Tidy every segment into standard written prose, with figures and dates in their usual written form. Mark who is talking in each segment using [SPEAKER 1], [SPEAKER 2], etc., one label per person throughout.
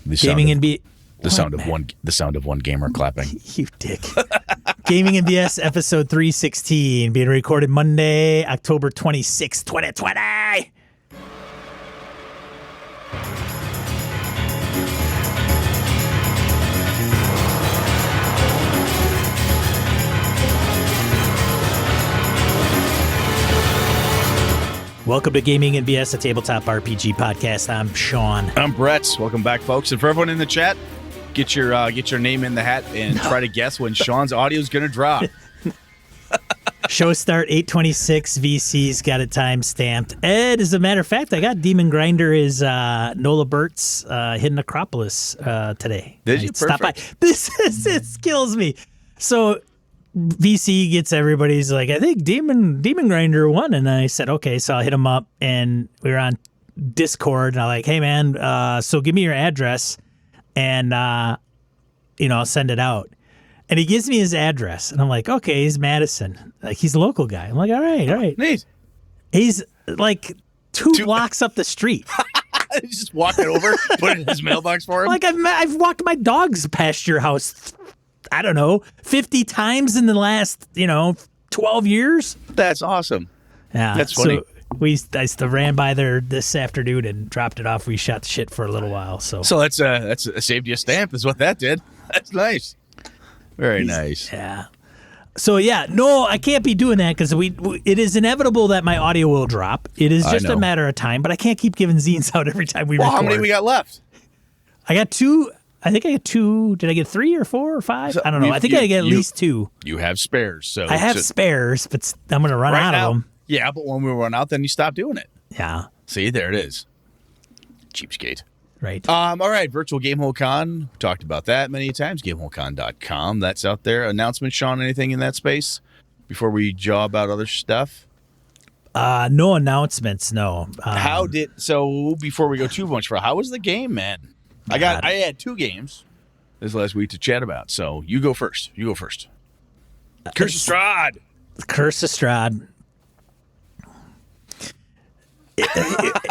[SPEAKER 1] The sound of one gamer clapping.
[SPEAKER 2] You dick. Gaming and BS episode 316 being recorded Monday, October 26, 2020. Welcome to Gaming and BS, a tabletop RPG podcast. I'm Sean.
[SPEAKER 1] I'm Brett. Welcome back, folks. And for everyone in the chat, get your name in the hat and try to guess when Sean's audio is going to drop.
[SPEAKER 2] Show start 8:26. VC's got it time stamped. Ed, as a matter of fact, I got Demon Grinder is Nola Burt's Hidden Acropolis today.
[SPEAKER 1] Did you?
[SPEAKER 2] Stop by. It kills me. So VC gets everybody's like, I think Demon Grinder won, and I said okay, so I'll hit him up, and we were on Discord, and I'm like, hey man, so give me your address, and I'll send it out. And he gives me his address, and I'm like, okay, he's Madison, like he's a local guy. I'm like, all right,
[SPEAKER 1] Neat.
[SPEAKER 2] He's like two blocks up the street.
[SPEAKER 1] Just walk it over, put it in his mailbox for him.
[SPEAKER 2] Like I've walked my dogs past your house, I don't know, 50 times in the last, 12 years.
[SPEAKER 1] That's awesome.
[SPEAKER 2] Yeah.
[SPEAKER 1] That's funny.
[SPEAKER 2] So I still ran by there this afternoon and dropped it off. We shot the shit for a little while. So
[SPEAKER 1] that's saved you a stamp is what that did. That's nice. Very nice.
[SPEAKER 2] Yeah. So yeah, no, I can't be doing that because it is inevitable that my audio will drop. It is just a matter of time, but I can't keep giving zines out every time we record.
[SPEAKER 1] How many we got left?
[SPEAKER 2] I got two. I think I got two. Did I get 3 or 4 or 5? I don't know. I think I get at least 2.
[SPEAKER 1] You have spares. So
[SPEAKER 2] I have spares, but I'm going to run out of them.
[SPEAKER 1] Yeah, but when we run out, then you stop doing it.
[SPEAKER 2] Yeah.
[SPEAKER 1] See, there it is. Cheapskate.
[SPEAKER 2] Right.
[SPEAKER 1] All right, Virtual Gamehole Con. We talked about that many times. GameholeCon.com. That's out there. Announcements, Sean, anything in that space before we jaw about other stuff?
[SPEAKER 2] No announcements, no.
[SPEAKER 1] Before we go too much how was the game, man? I had 2 games this last week to chat about. So you go first. Curse of Strahd.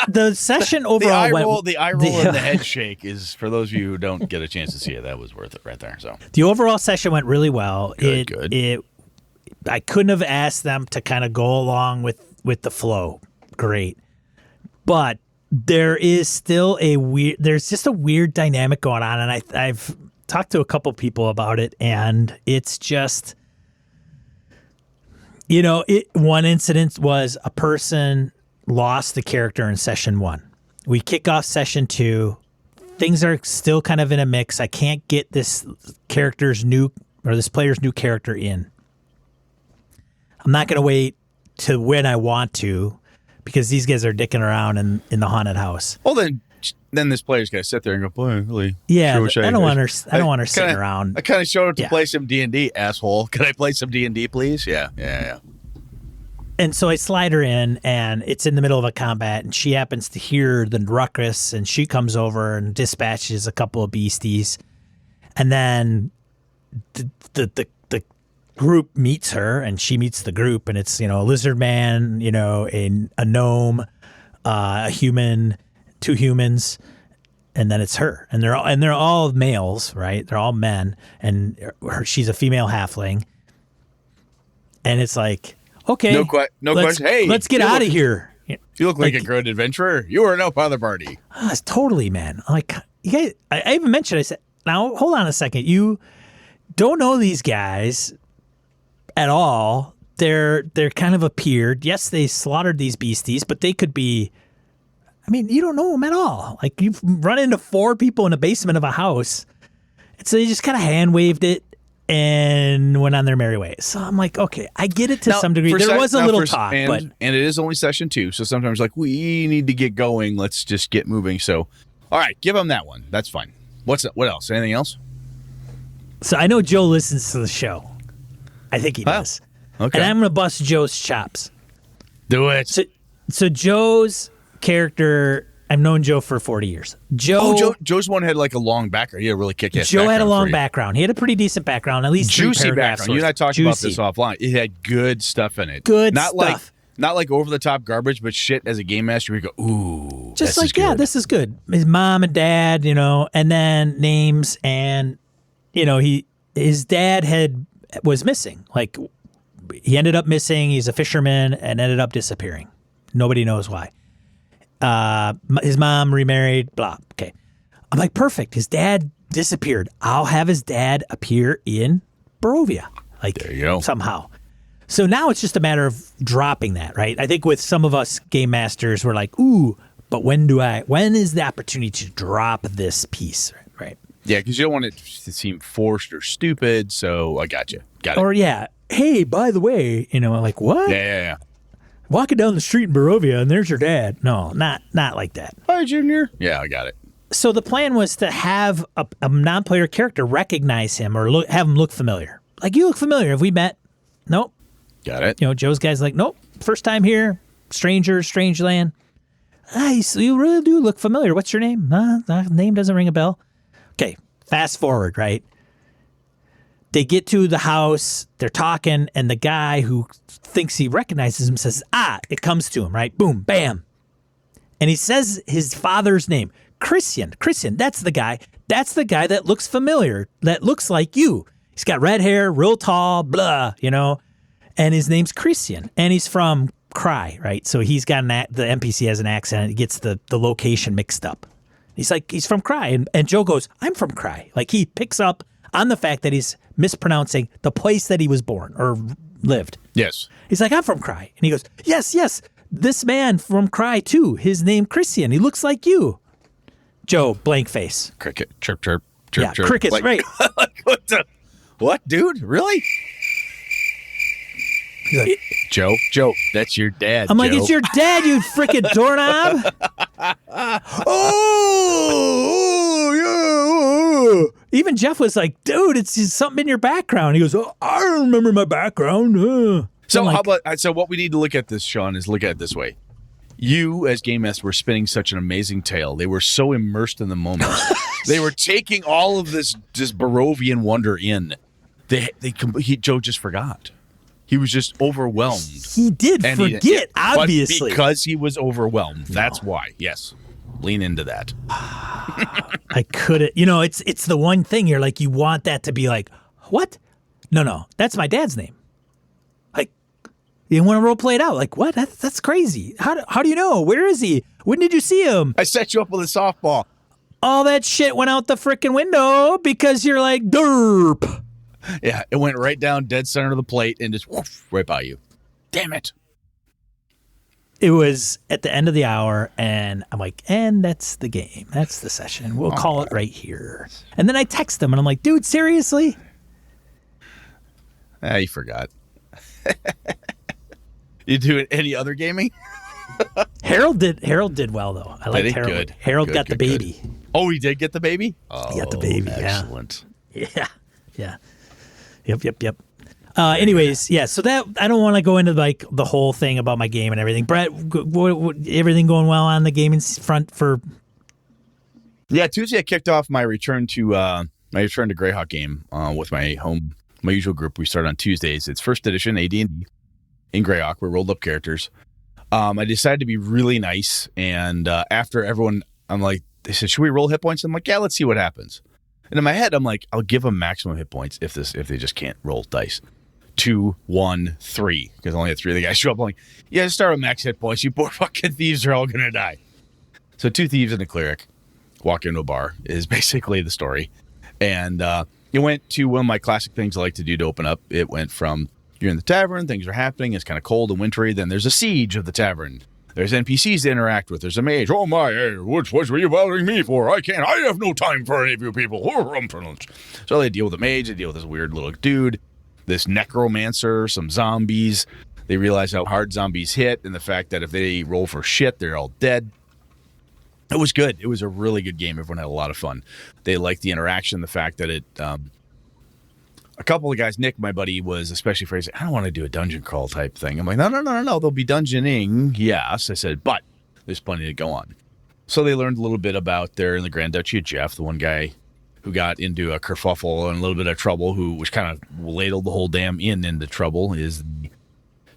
[SPEAKER 2] The session overall
[SPEAKER 1] the eye roll and the head shake is for those of you who don't get a chance to see it. That was worth it right there. So
[SPEAKER 2] the overall session went really well.
[SPEAKER 1] Good.
[SPEAKER 2] I couldn't have asked them to kind of go along with the flow. Great, but there is still there's just a weird dynamic going on, and I've talked to a couple people about it, and it's just, one incident was a person lost the character in session 1. We kick off session 2. Things are still kind of in a mix. I can't get this player's new character in. I'm not going to wait to when I want to, because these guys are dicking around in the haunted house.
[SPEAKER 1] Well, then this player's got to sit there and go, boy, really?
[SPEAKER 2] Yeah, I don't want her sitting around.
[SPEAKER 1] I kind of showed up to play some D&D, asshole. Can I play some D&D, please? Yeah.
[SPEAKER 2] And so I slide her in, and it's in the middle of a combat, and she happens to hear the ruckus, and she comes over and dispatches a couple of beasties. And then the group meets her, and she meets the group, and it's, a lizard man, a gnome, a human, 2 humans, and then it's her. And they're all males, right? They're all men, and she's a female halfling. And it's like, okay,
[SPEAKER 1] no question. Hey,
[SPEAKER 2] let's get out of here.
[SPEAKER 1] You look like a good adventurer. You are no father party.
[SPEAKER 2] Totally, man. Like, you guys, I even mentioned, I said, now hold on a second. You don't know these guys at all. They're kind of appeared. Yes, they slaughtered these beasties, but they could be, you don't know them at all. Like, you've run into 4 people in the basement of a house. And so they just kind of hand waved it and went on their merry way. So I'm like, okay, I get it to some degree. There was a little talk, and
[SPEAKER 1] it is only session 2, so sometimes we need to get going. Let's just get moving. So, all right, give them that one. That's fine. What else? Anything else?
[SPEAKER 2] So I know Joe listens to the show. I think he does.
[SPEAKER 1] Okay.
[SPEAKER 2] And I'm going to bust Joe's chops.
[SPEAKER 1] Do it.
[SPEAKER 2] So Joe's character, I've known Joe for 40 years.
[SPEAKER 1] Joe's one had like a long background. He had a really kick-ass
[SPEAKER 2] Joe had a long background. He had a pretty decent background, at least
[SPEAKER 1] juicy
[SPEAKER 2] 3 paragraphs.
[SPEAKER 1] Background. You and I talked about this offline. It had good stuff in it.
[SPEAKER 2] Good
[SPEAKER 1] Not
[SPEAKER 2] stuff.
[SPEAKER 1] Not like over the top garbage, but shit as a game master, you go, ooh,
[SPEAKER 2] Just
[SPEAKER 1] this
[SPEAKER 2] like,
[SPEAKER 1] is good.
[SPEAKER 2] yeah, this is good. His mom and dad, and then names, and his dad was missing. Like, he ended up missing. He's a fisherman and ended up disappearing. Nobody knows why. His mom remarried. Blah. Okay, I'm like, perfect. His dad disappeared. I'll have his dad appear in Barovia. Like,
[SPEAKER 1] there you go.
[SPEAKER 2] Somehow. So now it's just a matter of dropping that, right? I think with some of us game masters, we're like, ooh, but when is the opportunity to drop this piece, right?
[SPEAKER 1] Yeah, because you don't want it to seem forced or stupid, so I got you. Got it.
[SPEAKER 2] Or, yeah, hey, by the way, like, what?
[SPEAKER 1] Yeah.
[SPEAKER 2] Walking down the street in Barovia and there's your dad. No, not like that.
[SPEAKER 1] Hi, Junior. Yeah, I got it.
[SPEAKER 2] So the plan was to have a non-player character recognize him or have him look familiar. Like, you look familiar. Have we met? Nope.
[SPEAKER 1] Got it.
[SPEAKER 2] Joe's guy's like, nope, first time here, stranger, strange land. You really do look familiar. What's your name? Name doesn't ring a bell. Okay, fast forward, right? They get to the house, they're talking, and the guy who thinks he recognizes him says, it comes to him, right? Boom, bam. And he says his father's name, Christian, that's the guy. That's the guy that looks familiar, that looks like you. He's got red hair, real tall, blah, And his name's Christian, and he's from Cry, right? So he's got the NPC has an accent. It gets the location mixed up. He's like, he's from Cry. And Joe goes, I'm from Cry. Like, he picks up on the fact that he's mispronouncing the place that he was born or lived.
[SPEAKER 1] Yes.
[SPEAKER 2] He's like, I'm from Cry. And he goes, yes, this man from Cry too. His name Christian. He looks like you. Joe, blank face.
[SPEAKER 1] Cricket, chirp, chirp,
[SPEAKER 2] yeah,
[SPEAKER 1] chirp.
[SPEAKER 2] Crickets,
[SPEAKER 1] like,
[SPEAKER 2] right.
[SPEAKER 1] Like, what, dude? Really?
[SPEAKER 2] Like,
[SPEAKER 1] Joe, that's your dad.
[SPEAKER 2] I'm
[SPEAKER 1] Joe.
[SPEAKER 2] like, it's your dad, you freaking doorknob. Yeah. Even Jeff was like, dude, it's something in your background. He goes, I don't remember my background.
[SPEAKER 1] So what we need to look at this, Sean, is look at it this way. You, as Game Master, were spinning such an amazing tale. They were so immersed in the moment. They were taking all of this Barovian wonder in. Joe just forgot. He was just overwhelmed.
[SPEAKER 2] He did forget, obviously.
[SPEAKER 1] Because he was overwhelmed. That's why. Yes. Lean into that.
[SPEAKER 2] I couldn't. It's the one thing you're like, you want that to be like, what? No. That's my dad's name. Like, you want to role play it out. Like, what? That's crazy. How do you know? Where is he? When did you see him?
[SPEAKER 1] I set you up with a softball.
[SPEAKER 2] All that shit went out the freaking window because you're like, derp.
[SPEAKER 1] Yeah, it went right down dead center of the plate and just whoosh, right by you. Damn it.
[SPEAKER 2] It was at the end of the hour, and I'm like, and that's the game. That's the session. We'll call it right here. And then I text them, and I'm like, dude, seriously?
[SPEAKER 1] You forgot. You do any other gaming?
[SPEAKER 2] Harold did well, though. I like Harold.
[SPEAKER 1] Good.
[SPEAKER 2] Harold got the baby.
[SPEAKER 1] Good. Oh, he did get the baby? Oh,
[SPEAKER 2] he got the baby,
[SPEAKER 1] excellent.
[SPEAKER 2] Yeah. Yep. Anyways, yeah, so that I don't want to go into like the whole thing about my game and everything. Brett, everything going well on the gaming front for?
[SPEAKER 1] Yeah, Tuesday I kicked off my return to Greyhawk game with my usual group. We start on Tuesdays. It's first edition AD&D in Greyhawk. We're rolled up characters. I decided to be really nice, and after everyone, I'm like, they said, should we roll hit points? I'm like, yeah, let's see what happens. And in my head, I'm like, I'll give them maximum hit points if they just can't roll dice. 2, 1, 3. Because I only had 3 of the guys show up. I'm like, yeah, just start with max hit points. You poor fucking thieves are all going to die. So 2 thieves and a cleric walk into a bar is basically the story. And it went to one of my classic things I like to do to open up. It went from, you're in the tavern, things are happening, it's kind of cold and wintry. Then there's a siege of the tavern. There's NPCs to interact with. There's a mage. Oh my, what were you bothering me for? I have no time for any of you people. So they deal with the mage. They deal with this weird little dude, this necromancer, some zombies. They realize how hard zombies hit and the fact that if they roll for shit, they're all dead. It was good. It was a really good game. Everyone had a lot of fun. They liked the interaction, the fact that it... a couple of guys, Nick, my buddy, was especially phrasing, I don't want to do a dungeon crawl type thing. I'm like, no, they'll be dungeoning. Yes. I said, but there's plenty to go on. So they learned a little bit about there in the Grand Duchy of Jeff, the one guy who got into a kerfuffle and a little bit of trouble, who was kind of ladled the whole damn inn into trouble, is the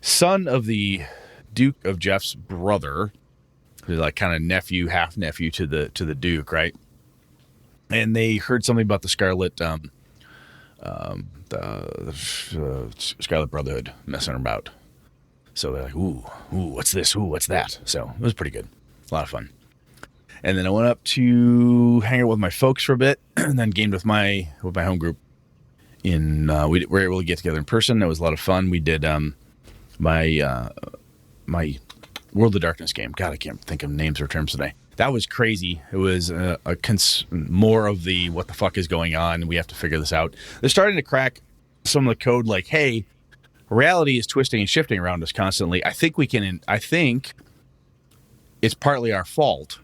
[SPEAKER 1] son of the Duke of Jeff's brother, who's like kind of nephew, half nephew to the Duke, right? And they heard something about the Scarlet Scarlet Brotherhood messing about. So they're like, ooh, what's this? Ooh, what's that? So it was pretty good. A lot of fun. And then I went up to hang out with my folks for a bit, and then gamed with my home group. We were able to get together in person. It was a lot of fun. We did my World of Darkness game. God, I can't think of names or terms today. That was crazy. It was more of the what the fuck is going on. We have to figure this out. They're starting to crack some of the code. Like, hey, reality is twisting and shifting around us constantly. I think it's partly our fault.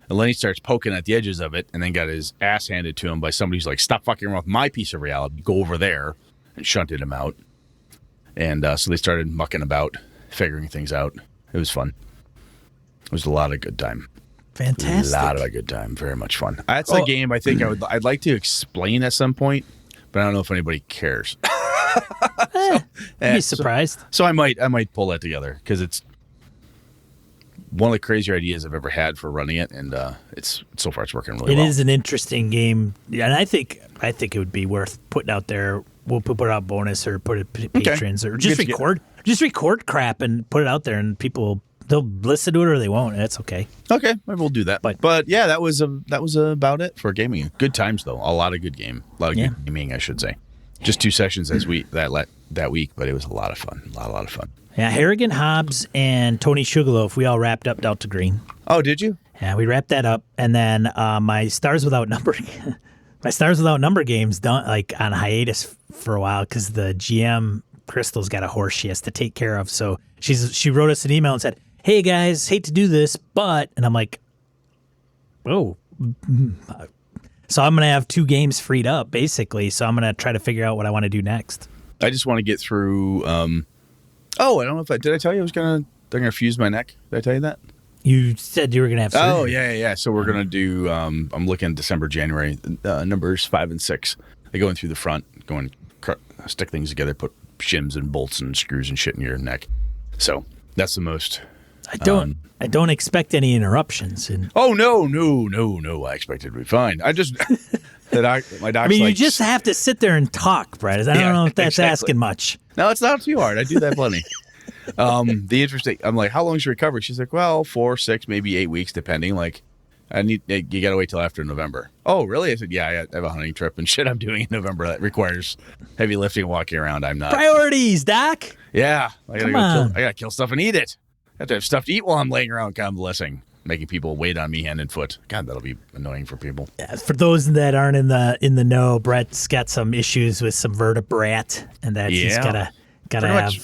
[SPEAKER 1] And Lenny starts poking at the edges of it, and then got his ass handed to him by somebody who's like, stop fucking around with my piece of reality. Go over there, and shunted him out. And so they started mucking about, figuring things out. It was fun. It was a lot of good time.
[SPEAKER 2] Fantastic.
[SPEAKER 1] A lot of a good time. Very much fun. That's a game I think I'd like to explain at some point, but I don't know if anybody cares.
[SPEAKER 2] I'd be surprised.
[SPEAKER 1] So I might pull that together, because it's one of the crazier ideas I've ever had for running it, and so far it's working really well.
[SPEAKER 2] It is an interesting game, and I think it would be worth putting out there. We'll put out bonus or put it patrons or just record crap and put it out there, and they'll listen to it or they won't. That's okay.
[SPEAKER 1] Okay, maybe we'll do that. But yeah, that was about it for gaming. Good times though. A lot of good good gaming, I should say. Just 2 sessions that week, but it was a lot of fun. A lot of fun.
[SPEAKER 2] Yeah, Harrigan Hobbs and Tony Sugarloaf, we all wrapped up Delta Green.
[SPEAKER 1] Oh, did you?
[SPEAKER 2] Yeah, we wrapped that up, and then my Stars Without Number games done like on hiatus for a while because the GM Crystal's got a horse she has to take care of. So she wrote us an email and said, "Hey guys, hate to do this, but," and I'm like, "Oh." So I'm gonna have 2 games freed up basically. So I'm gonna try to figure out what I want to do next.
[SPEAKER 1] I just want to get through. I don't know if did I tell you they're gonna fuse my neck? Did I tell you that?
[SPEAKER 2] You said you were gonna have surgery.
[SPEAKER 1] Oh yeah. So we're gonna do. I'm looking at December, January. Numbers 5 and 6. They go in through the front, stick things together, put shims and bolts and screws and shit in your neck. So that's the most.
[SPEAKER 2] I don't expect any interruptions.
[SPEAKER 1] Oh no! I expect it to be fine. I just my doc's
[SPEAKER 2] I mean, you just have to sit there and talk, Brett. I don't know if that's asking much.
[SPEAKER 1] No, it's not too hard. I do that plenty. I'm like, how long is your recovery? She's like, well, 4, 6, maybe 8 weeks, depending. Like, you got to wait till after November. Oh, really? I said, yeah, I have a hunting trip and shit I'm doing in November that requires heavy lifting and walking around. I'm not.
[SPEAKER 2] Priorities, Doc.
[SPEAKER 1] Yeah. I got to kill stuff and eat it. I have to have stuff to eat while I'm laying around convalescing, making people wait on me hand and foot. God, that'll be annoying for people.
[SPEAKER 2] Yeah, for those that aren't in the know, Brett's got some issues with some vertebrat, and that he's gotta have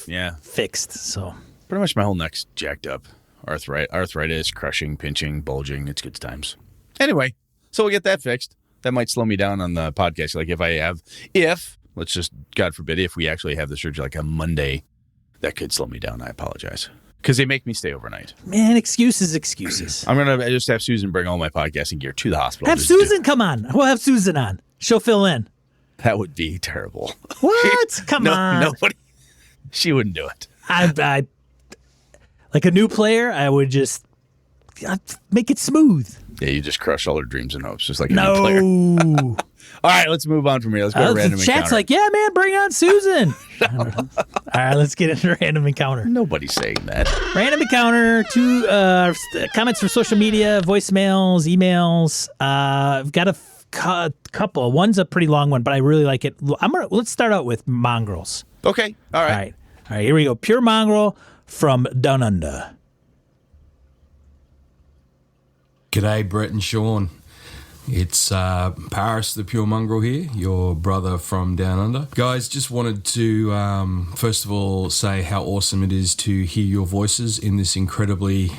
[SPEAKER 2] fixed. So
[SPEAKER 1] pretty much my whole neck's jacked up. Arthritis, crushing, pinching, bulging. It's good times. Anyway, so we'll get that fixed. That might slow me down on the podcast. Like if let's just, God forbid, if we actually have the surgery like a Monday, that could slow me down. I apologize. Because they make me stay overnight.
[SPEAKER 2] Man, excuses.
[SPEAKER 1] I'm going to just have Susan bring all my podcasting gear to the hospital.
[SPEAKER 2] Have Susan come on. We'll have Susan on. She'll fill in.
[SPEAKER 1] That would be terrible.
[SPEAKER 2] What? Come on.
[SPEAKER 1] Nobody. She wouldn't do it.
[SPEAKER 2] I like a new player, I would just make it smooth.
[SPEAKER 1] Yeah, you just crush all her dreams and hopes, just like a new player. All right, let's move on from here. Let's go to Random Encounter.
[SPEAKER 2] Chat's like, yeah, man, bring on Susan. All right, let's get into Random Encounter.
[SPEAKER 1] Nobody's saying that.
[SPEAKER 2] Random Encounter, 2 comments for social media, voicemails, emails. I've got a couple. One's a pretty long one, but I really like it. Let's start out with mongrels.
[SPEAKER 1] Okay, all right.
[SPEAKER 2] All right, here we go. Pure mongrel from Down Under.
[SPEAKER 3] G'day, Brett and Sean. It's Paris the Pure Mongrel here, your brother from Down Under. Guys, just wanted to, first of all, say how awesome it is to hear your voices in this incredibly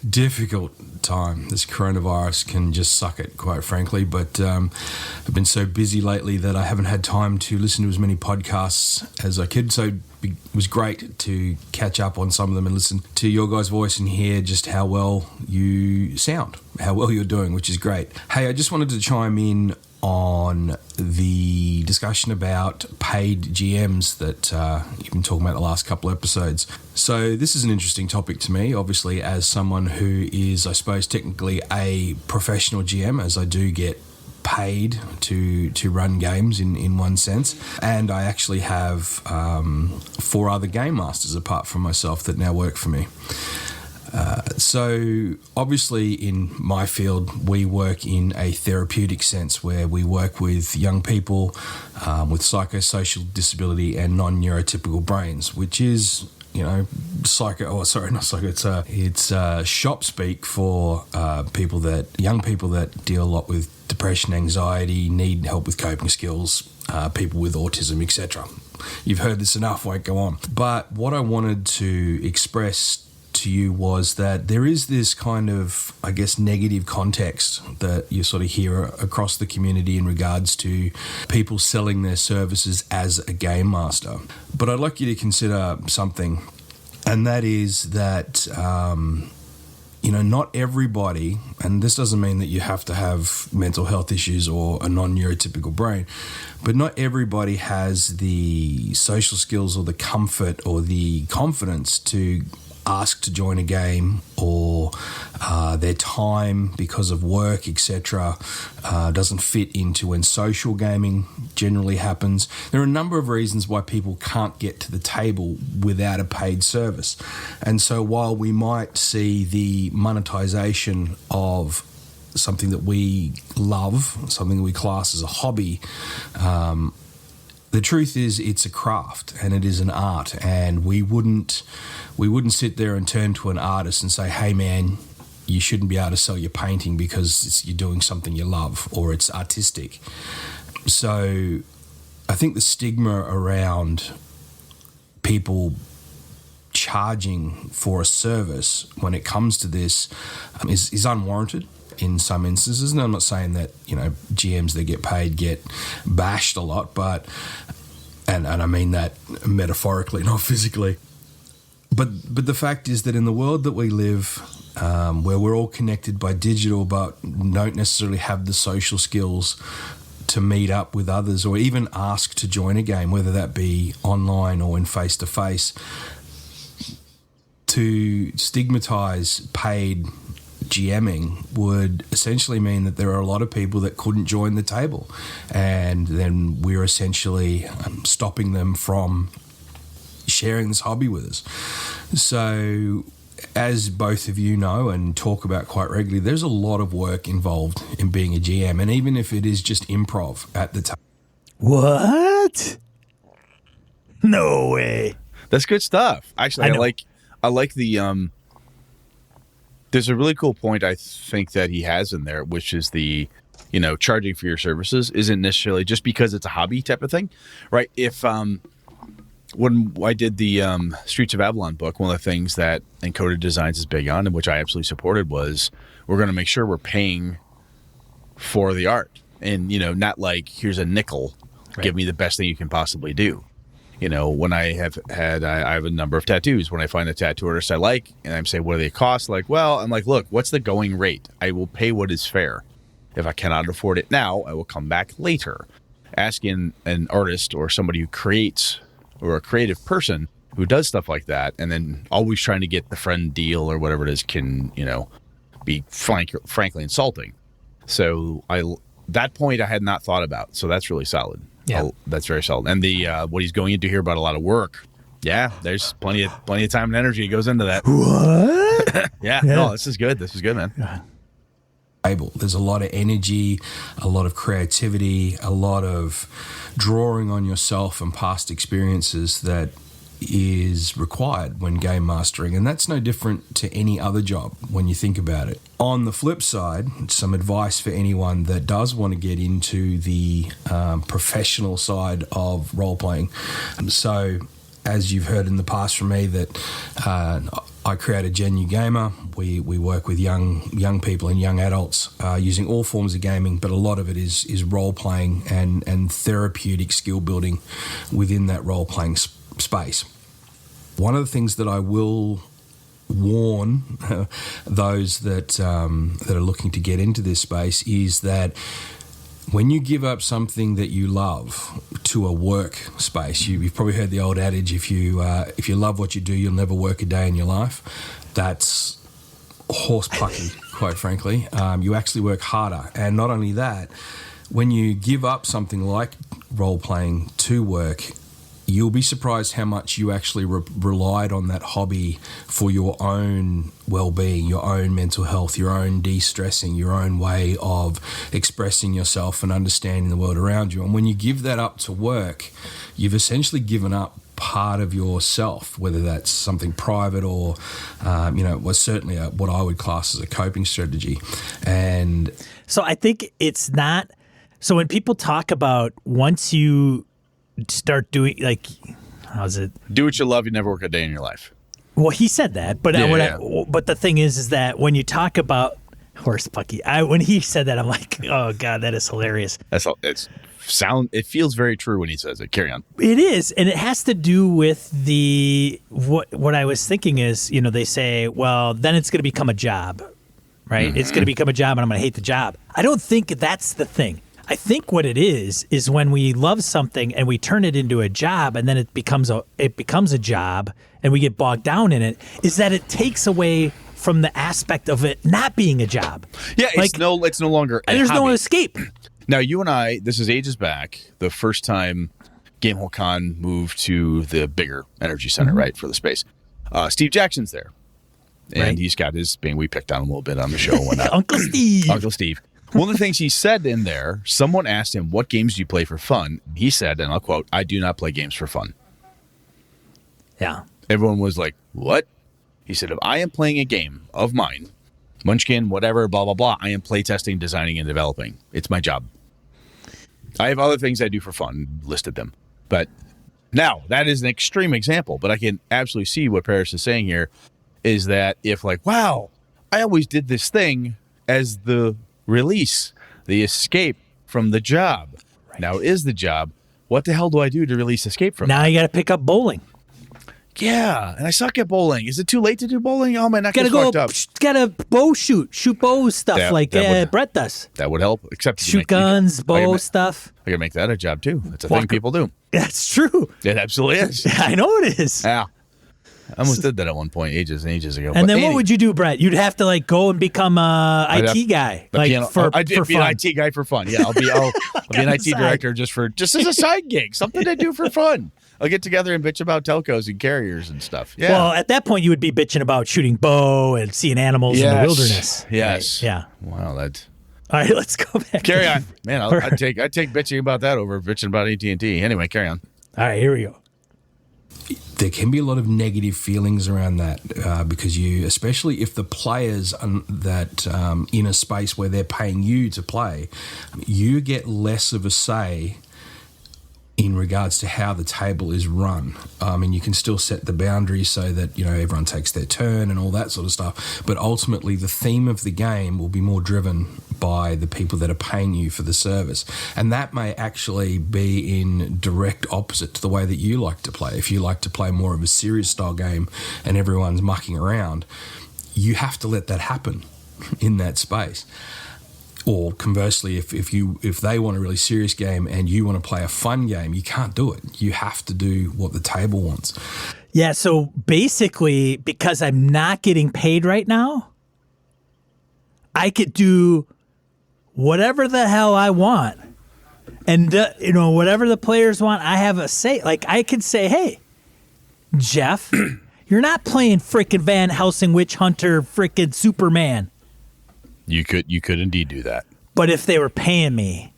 [SPEAKER 3] difficult time. This coronavirus can just suck it, quite frankly, but I've been so busy lately that I haven't had time to listen to as many podcasts as I could, so it was great to catch up on some of them and listen to your guys' voice and hear just how well you sound, how well you're doing, which is great. Hey, I just wanted to chime in on the discussion about paid GMs that you've been talking about the last couple of episodes. So this is an interesting topic to me, obviously, as someone who is, I suppose, technically a professional GM, as I do get paid to run games in one sense. And I actually have 4 other game masters apart from myself that now work for me. So obviously in my field, we work in a therapeutic sense where we work with young people with psychosocial disability and non-neurotypical brains, which is, not psycho, it's shop speak for young people that deal a lot with depression, anxiety, need help with coping skills, people with autism, etc. You've heard this enough, won't go on. But what I wanted to express to you was that there is this kind of, I guess, negative context that you sort of hear across the community in regards to people selling their services as a game master. But I'd like you to consider something, and that is that, not everybody, and this doesn't mean that you have to have mental health issues or a non-neurotypical brain, but not everybody has the social skills or the comfort or the confidence to ask to join a game, or their time because of work, etc., doesn't fit into when social gaming generally happens. There are a number of reasons why people can't get to the table without a paid service. And so while we might see the monetization of something that we love, something that we class as a hobby, the truth is it's a craft and it is an art, and we wouldn't sit there and turn to an artist and say, hey man, you shouldn't be able to sell your painting because you're doing something you love or it's artistic. So I think the stigma around people charging for a service when it comes to this is unwarranted in some instances. And I'm not saying that, GMs that get paid get bashed a lot, but and I mean that metaphorically, not physically. But the fact is that in the world that we live, where we're all connected by digital but don't necessarily have the social skills to meet up with others or even ask to join a game, whether that be online or in face-to-face, to stigmatize paid GMing would essentially mean that there are a lot of people that couldn't join the table, and then we're essentially stopping them from sharing this hobby with us. So as both of you know and talk about quite regularly, there's a lot of work involved in being a GM, and even if it is just improv at the time.
[SPEAKER 2] What? No way.
[SPEAKER 1] That's good stuff. Actually, I like the there's a really cool point I think that he has in there, which is the, charging for your services isn't necessarily just because it's a hobby type of thing, right? If when I did the Streets of Avalon book, one of the things that Encoded Designs is big on, and which I absolutely supported, was we're going to make sure we're paying for the art, and not like, here's a nickel, right, give me the best thing you can possibly do. When I have a number of tattoos. When I find a tattoo artist I like, and I'm saying, what do they cost? I'm like, look, what's the going rate? I will pay what is fair. If I cannot afford it now, I will come back later. Asking an artist or somebody who creates, or a creative person who does stuff like that, and then always trying to get the friend deal or whatever it is, can, be frankly insulting. So that point I had not thought about. So that's really solid. Yeah, that's very solid. And the what he's going into here about a lot of work. Yeah, there's plenty of time and energy goes into that.
[SPEAKER 2] What?
[SPEAKER 1] yeah. No, this is good. This is good, man.
[SPEAKER 2] Yeah.
[SPEAKER 3] There's a lot of energy, a lot of creativity, a lot of drawing on yourself and past experiences that is required when game mastering, and that's no different to any other job when you think about it. On the flip side, some advice for anyone that does want to get into the professional side of role-playing. So as you've heard in the past from me, that I created Gen U Gamer. We work with young people and young adults using all forms of gaming, but a lot of it is role-playing and therapeutic skill building within that role-playing space. One of the things that I will warn those that are looking to get into this space is that when you give up something that you love to a work space, you've probably heard the old adage: if you love what you do, you'll never work a day in your life. That's horse plucking, quite frankly. You actually work harder, and not only that, when you give up something like role playing to work, you'll be surprised how much you actually relied on that hobby for your own well-being, your own mental health, your own de-stressing, your own way of expressing yourself and understanding the world around you. And when you give that up to work, you've essentially given up part of yourself, whether that's something private or, was certainly what I would class as a coping strategy. And
[SPEAKER 2] so I think it's not. So when people talk about once you start doing, like, how's it?
[SPEAKER 1] Do what you love, you never work a day in your life.
[SPEAKER 2] Well, he said that, but but the thing is that when you talk about horse pucky, when he said that, I'm like, oh God, that is hilarious.
[SPEAKER 1] It feels very true when he says it. Carry on.
[SPEAKER 2] It is, and it has to do with what I was thinking is, they say, well, then it's going to become a job, right? Mm-hmm. It's going to become a job, and I'm going to hate the job. I don't think that's the thing. I think what it is when we love something and we turn it into a job, and then it becomes a job, and we get bogged down in it, is that it takes away from the aspect of it not being a job.
[SPEAKER 1] Yeah, it's no longer a
[SPEAKER 2] there's
[SPEAKER 1] hobby.
[SPEAKER 2] no escape.
[SPEAKER 1] Now, you and I, this is ages back, the first time Gamehole Con moved to the bigger energy center, mm-hmm. right, for the space. Steve Jackson's there, and he's got his being. We picked on him a little bit on the show and whatnot.
[SPEAKER 2] Uncle Steve.
[SPEAKER 1] One of the things he said in there, someone asked him, what games do you play for fun? He said, and I'll quote, "I do not play games for fun."
[SPEAKER 2] Yeah.
[SPEAKER 1] Everyone was like, what? He said, if I am playing a game of mine, Munchkin, whatever, blah, blah, blah, I am playtesting, designing, and developing. It's my job. I have other things I do for fun, listed them. But now, that is an extreme example, but I can absolutely see what Paris is saying here, is that if like, wow, I always did this thing as the release, the escape from the job. Right. Now is the job. What the hell do I do to release escape from
[SPEAKER 2] now
[SPEAKER 1] that?
[SPEAKER 2] You got to pick up bowling.
[SPEAKER 1] Yeah, and I suck at bowling. Is it too late to do bowling? Oh, my neck is fucked up.
[SPEAKER 2] Got to shoot bow stuff Brett does.
[SPEAKER 1] That would help. Except
[SPEAKER 2] shoot guns, bow stuff.
[SPEAKER 1] I can make that a job too. That's a thing people do.
[SPEAKER 2] That's true.
[SPEAKER 1] It absolutely is.
[SPEAKER 2] I know it is.
[SPEAKER 1] Yeah. I almost did that at one point ages and ages ago.
[SPEAKER 2] And then what would you do, Brett? You'd have to go and become a IT guy, for
[SPEAKER 1] I'd be
[SPEAKER 2] fun.
[SPEAKER 1] an IT guy for fun. Yeah, I'll be an IT director just as a side gig, something to do for fun. I'll get together and bitch about telcos and carriers and stuff. Yeah.
[SPEAKER 2] Well, at that point, you would be bitching about shooting bow and seeing animals in the wilderness.
[SPEAKER 1] Yes.
[SPEAKER 2] Right? Yeah.
[SPEAKER 1] Wow, that's.
[SPEAKER 2] All right, let's go back.
[SPEAKER 1] Carry on, man. I'd take bitching about that over bitching about AT&T. Anyway, carry on.
[SPEAKER 2] All right, here we go.
[SPEAKER 3] There can be a lot of negative feelings around that because especially if the players that in a space where they're paying you to play, you get less of a say in regards to how the table is run. And you can still set the boundaries so that, everyone takes their turn and all that sort of stuff. But ultimately, the theme of the game will be more driven by the people that are paying you for the service. And that may actually be in direct opposite to the way that you like to play. If you like to play more of a serious style game and everyone's mucking around, you have to let that happen in that space. Or conversely, if they want a really serious game and you want to play a fun game, you can't do it. You have to do what the table wants.
[SPEAKER 2] Yeah, so basically, because I'm not getting paid right now, I could do whatever the hell I want. And, whatever the players want, I have a say. Like, I could say, hey, Jeff, you're not playing frickin' Van Helsing Witch Hunter frickin' Superman.
[SPEAKER 1] You could indeed do that.
[SPEAKER 2] But if they were paying me,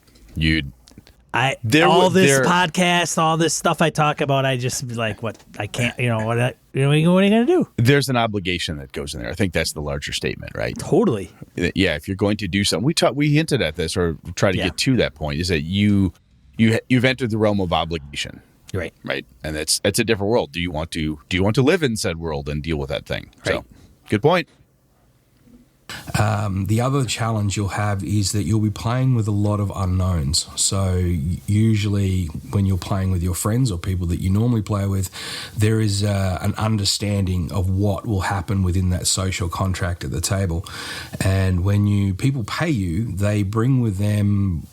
[SPEAKER 2] podcast, all this stuff I talk about, I just be like, what? I can't. What are you going to do?
[SPEAKER 1] There's an obligation that goes in there. I think that's the larger statement, right?
[SPEAKER 2] Totally.
[SPEAKER 1] Yeah. If you're going to do something, we hinted at this or try to get to that point. Is that you've entered the realm of obligation,
[SPEAKER 2] right?
[SPEAKER 1] Right, and it's a different world. Do you want to live in said world and deal with that thing?
[SPEAKER 2] Right.
[SPEAKER 1] So, good point.
[SPEAKER 3] The other challenge you'll have is that you'll be playing with a lot of unknowns. So usually when you're playing with your friends or people that you normally play with, there is an understanding of what will happen within that social contract at the table. And when people pay you, they bring with them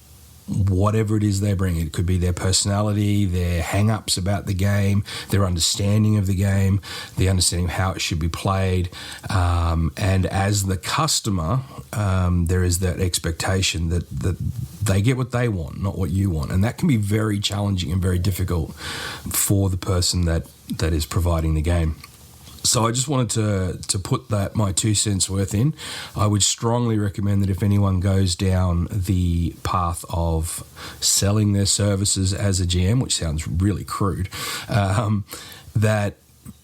[SPEAKER 3] whatever it is they bring. It could be their personality, their hang-ups about the game, their understanding of the game, the understanding of how it should be played. And as the customer, there is that expectation that they get what they want, not what you want. And that can be very challenging and very difficult for the person that is providing the game. So I just wanted to put that my 2 cents worth in. I would strongly recommend that if anyone goes down the path of selling their services as a GM, which sounds really crude, that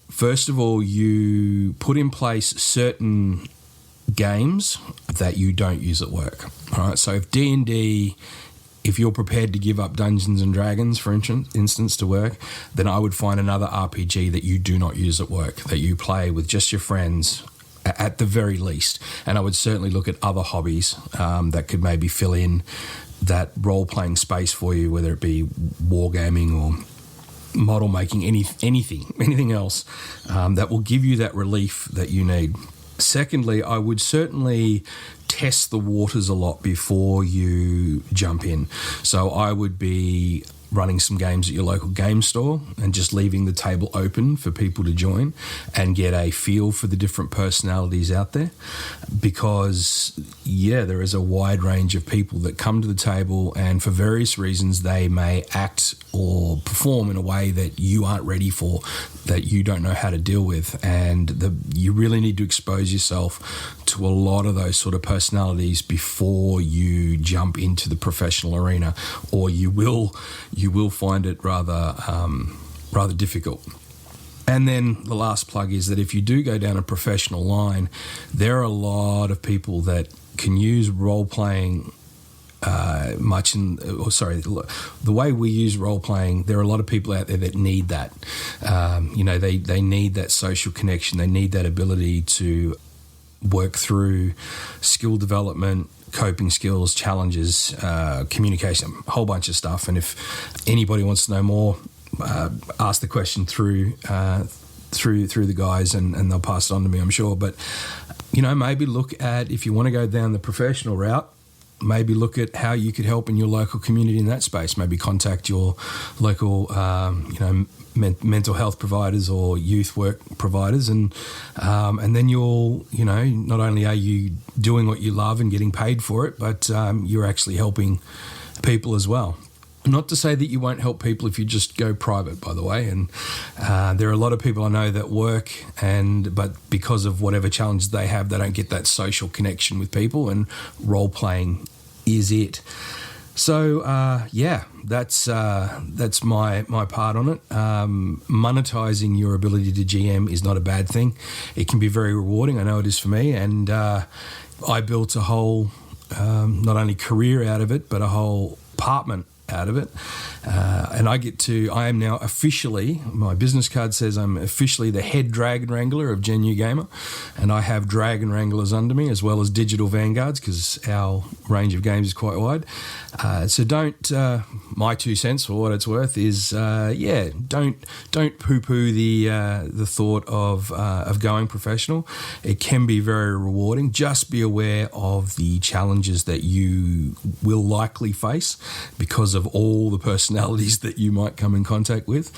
[SPEAKER 3] first of all you put in place certain games that you don't use at work. All right. So if D&D, if you're prepared to give up Dungeons and Dragons, for instance, to work, then I would find another RPG that you do not use at work, that you play with just your friends at the very least. And I would certainly look at other hobbies that could maybe fill in that role-playing space for you, whether it be wargaming or model making, anything else that will give you that relief that you need. Secondly, I would certainly test the waters a lot before you jump in. So I would be running some games at your local game store and just leaving the table open for people to join and get a feel for the different personalities out there, because there is a wide range of people that come to the table, and for various reasons they may act or perform in a way that you aren't ready for, that you don't know how to deal with, and you really need to expose yourself to a lot of those sort of personalities before you jump into the professional arena, or you will find it rather difficult. And then the last plug is that if you do go down a professional line, there are a lot of people that can use role-playing the way we use role-playing. There are a lot of people out there that need that. They need that social connection. They need that ability to work through skill development, coping skills, challenges, communication, a whole bunch of stuff. And if anybody wants to know more, ask the question through the guys, and they'll pass it on to me, I'm sure. But maybe look at, if you want to go down the professional route, maybe look at how you could help in your local community in that space. Maybe contact your local mental health providers or youth work providers, and then you'll not only are you doing what you love and getting paid for it, but you're actually helping people as well. Not to say that you won't help people if you just go private, by the way. And there are a lot of people I know that work, but because of whatever challenges they have, they don't get that social connection with people, and role playing is it. So that's my part on it. Monetizing your ability to GM is not a bad thing. It can be very rewarding. I know it is for me, and I built a whole not only career out of it, but a whole apartment out of it. And I am now officially, my business card says I'm officially the head Dragon Wrangler of Genu Gamer, and I have Dragon Wranglers under me as well as digital vanguards, because our range of games is quite wide. So don't, my 2 cents for what it's worth is, don't poo-poo the thought of going professional. It can be very rewarding. Just be aware of the challenges that you will likely face because of all the personalities that you might come in contact with,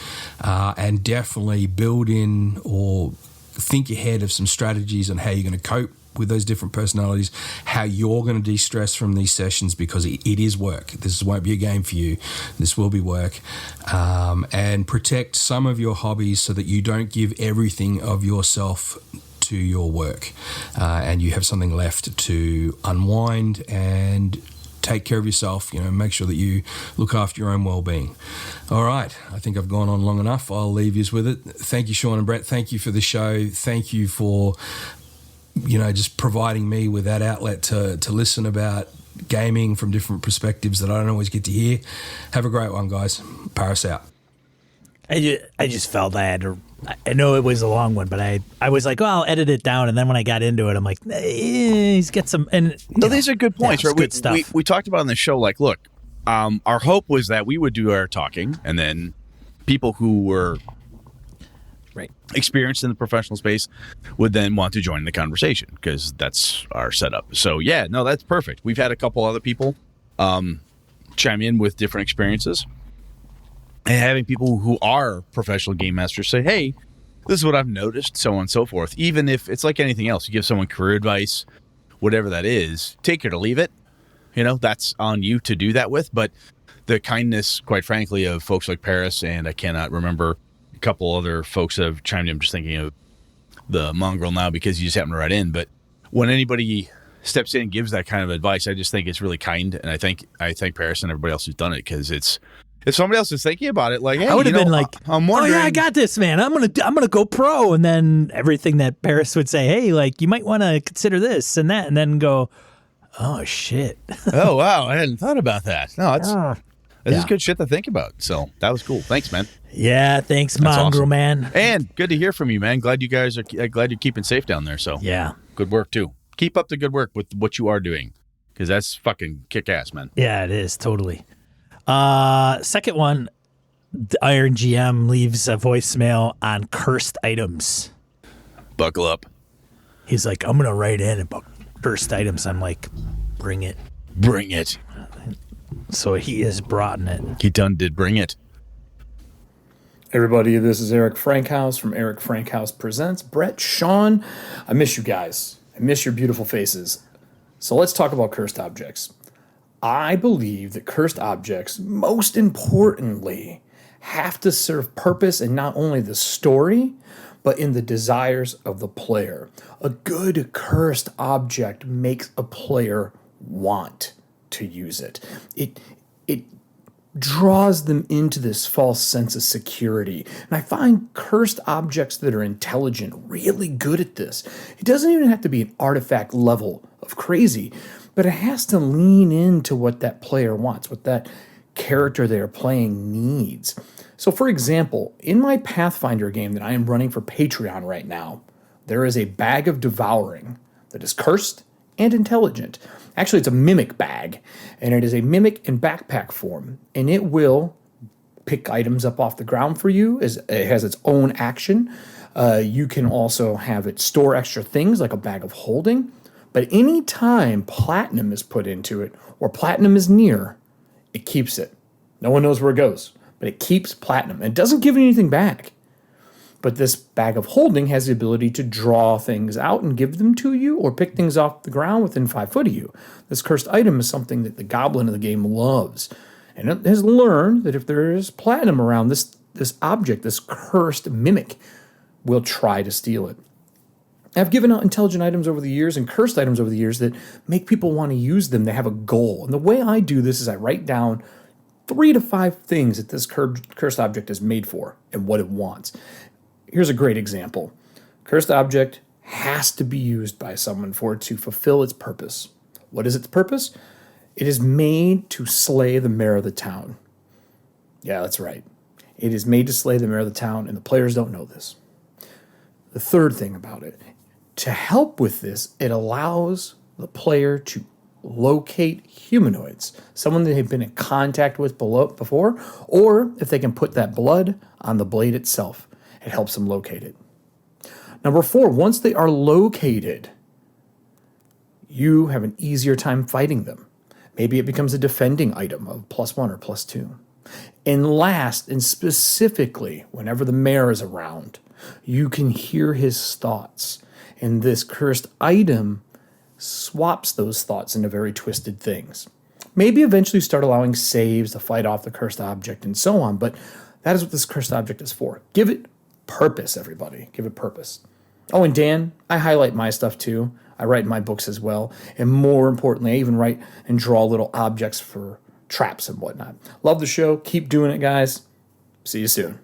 [SPEAKER 3] and definitely build in or think ahead of some strategies on how you're going to cope with those different personalities, how you're going to de-stress from these sessions, because it is work. This won't be a game for you. This will be work. And protect some of your hobbies so that you don't give everything of yourself to your work, and you have something left to unwind and take care of yourself, make sure that you look after your own well-being. All right, I think I've gone on long enough. I'll leave you with it. Thank you, Sean and Brett. Thank you for the show. Thank you for, just providing me with that outlet to listen about gaming from different perspectives that I don't always get to hear. Have a great one, guys. Paris out.
[SPEAKER 2] I just felt I know it was a long one, but I was like, I'll edit it down. And then when I got into it, I'm like, he's got some. And
[SPEAKER 1] these are good points, right?
[SPEAKER 2] Good stuff.
[SPEAKER 1] We talked about on the show, like, look, our hope was that we would do our talking, and then people who were experienced in the professional space would then want to join the conversation, because that's our setup. So, that's perfect. We've had a couple other people chime chime in with different experiences, and having people who are professional game masters say, hey, this is what I've noticed, so on and so forth. Even if it's like anything else, you give someone career advice, whatever that is, take it or leave it. That's on you to do that with. But the kindness, quite frankly, of folks like Paris, and I cannot remember a couple other folks that have chimed in. I'm just thinking of the mongrel now because you just happen to write in. But when anybody steps in and gives that kind of advice, I just think it's really kind. And I thank Paris and everybody else who's done it, because it's, if somebody else is thinking about it, like, hey,
[SPEAKER 2] I would have been like,
[SPEAKER 1] I'm wondering.
[SPEAKER 2] oh yeah, I got this, man. I'm gonna go pro, and then everything that Paris would say, hey, like, you might want to consider this and that, and then go, oh shit.
[SPEAKER 1] Oh wow, I hadn't thought about that. No, this is good shit to think about. So that was cool. Thanks, man.
[SPEAKER 2] Yeah, thanks,
[SPEAKER 1] That's
[SPEAKER 2] mongrel
[SPEAKER 1] awesome.
[SPEAKER 2] Man.
[SPEAKER 1] And good to hear from you, man. Glad you're keeping safe down there. So
[SPEAKER 2] yeah,
[SPEAKER 1] good work too. Keep up the good work with what you are doing, because that's fucking kick ass, man.
[SPEAKER 2] Yeah, it is totally. Second one, the Iron GM leaves a voicemail on cursed items.
[SPEAKER 1] Buckle up.
[SPEAKER 2] He's like, I'm gonna write in about cursed items. I'm like, bring it.
[SPEAKER 1] Bring it.
[SPEAKER 2] So he is brought in it.
[SPEAKER 1] He done did bring it.
[SPEAKER 4] Everybody, this is Eric Frankhouse from Eric Frankhouse Presents. Brett, Sean, I miss you guys. I miss your beautiful faces. So let's talk about cursed objects. I believe that cursed objects, most importantly, have to serve purpose in not only the story, but in the desires of the player. A good cursed object makes a player want to use it. It draws them into this false sense of security. And I find cursed objects that are intelligent really good at this. It doesn't even have to be an artifact level of crazy, but it has to lean into what that player wants, what that character they are playing needs. So for example, in my Pathfinder game that I am running for Patreon right now, there is a bag of devouring that is cursed and intelligent. Actually, it's a mimic bag, and it is a mimic in backpack form, and it will pick items up off the ground for you. It has its own action. You can also have it store extra things like a bag of holding, but any time platinum is put into it or platinum is near, it keeps it. No one knows where it goes, but it keeps platinum. It doesn't give anything back. But this bag of holding has the ability to draw things out and give them to you, or pick things off the ground within 5 foot of you. This cursed item is something that the goblin of the game loves. And it has learned that if there is platinum around, this object, this cursed mimic, will try to steal it. I've given out intelligent items over the years and cursed items over the years that make people want to use them. They have a goal. And the way I do this is I write down 3 to 5 things that this cursed object is made for and what it wants. Here's a great example. Cursed object has to be used by someone for it to fulfill its purpose. What is its purpose? It is made to slay the mayor of the town. Yeah, that's right. It is made to slay the mayor of the town, and the players don't know this. The third thing about it, to help with this, it allows the player to locate humanoids, someone they have been in contact with before, or if they can put that blood on the blade itself. It helps them locate it. Number 4, once they are located, you have an easier time fighting them. Maybe it becomes a defending item of +1 or +2. And last, and specifically, whenever the mayor is around, you can hear his thoughts. And this cursed item swaps those thoughts into very twisted things. Maybe eventually start allowing saves to fight off the cursed object and so on, but that is what this cursed object is for. Give it purpose, everybody. Give it purpose. Oh, and Dan, I highlight my stuff too. I write in my books as well. And more importantly, I even write and draw little objects for traps and whatnot. Love the show. Keep doing it, guys. See you soon.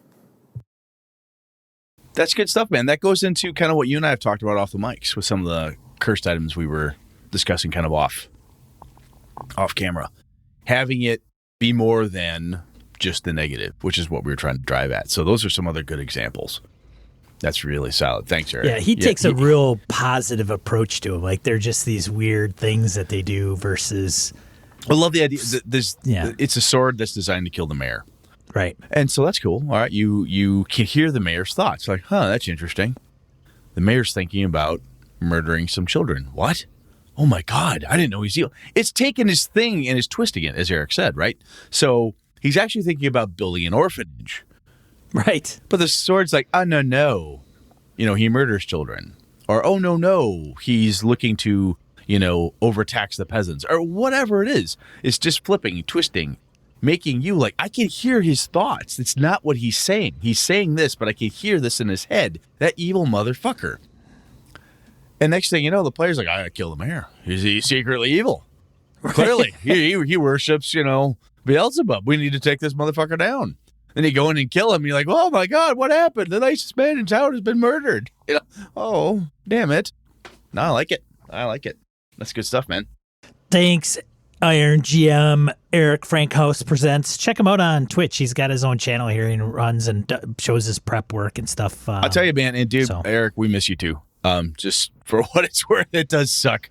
[SPEAKER 1] That's good stuff, man. That goes into kind of what you and I have talked about off the mics with some of the cursed items we were discussing kind of off camera. Having it be more than just the negative, which is what we were trying to drive at. So those are some other good examples. That's really solid. Thanks, Eric.
[SPEAKER 2] Yeah, he takes a real positive approach to them. Like, they're just these weird things that they do versus...
[SPEAKER 1] I love the idea. It's a sword that's designed to kill the mayor.
[SPEAKER 2] Right.
[SPEAKER 1] And so that's cool. All right, you can hear the mayor's thoughts. Like, that's interesting. The mayor's thinking about murdering some children. What? oh my God, I didn't know he's evil. It's taking his thing and is twisting it, as Eric said, right? So he's actually thinking about building an orphanage.
[SPEAKER 2] Right.
[SPEAKER 1] But the sword's like, oh, no. He murders children. Or, oh, no. He's looking to, overtax the peasants. Or whatever it is. It's just flipping, twisting, making you like, I can hear his thoughts. It's not what he's saying. He's saying this, but I can hear this in his head. That evil motherfucker. And next thing you know, the player's like, I gotta kill the mayor. He's secretly evil. Right. Clearly. He worships, Beelzebub. We need to take this motherfucker down. Then you go in and kill him. You're like, oh my God, what happened? The nicest man in town has been murdered. Oh, damn it. No, I like it. That's good stuff, man.
[SPEAKER 2] Thanks, Iron GM. Eric Frankhouse presents. Check him out on Twitch. He's got his own channel here and runs and shows his prep work and stuff.
[SPEAKER 1] I'll tell you, man, and dude, Eric, we miss you too. Just for what it's worth, it does suck.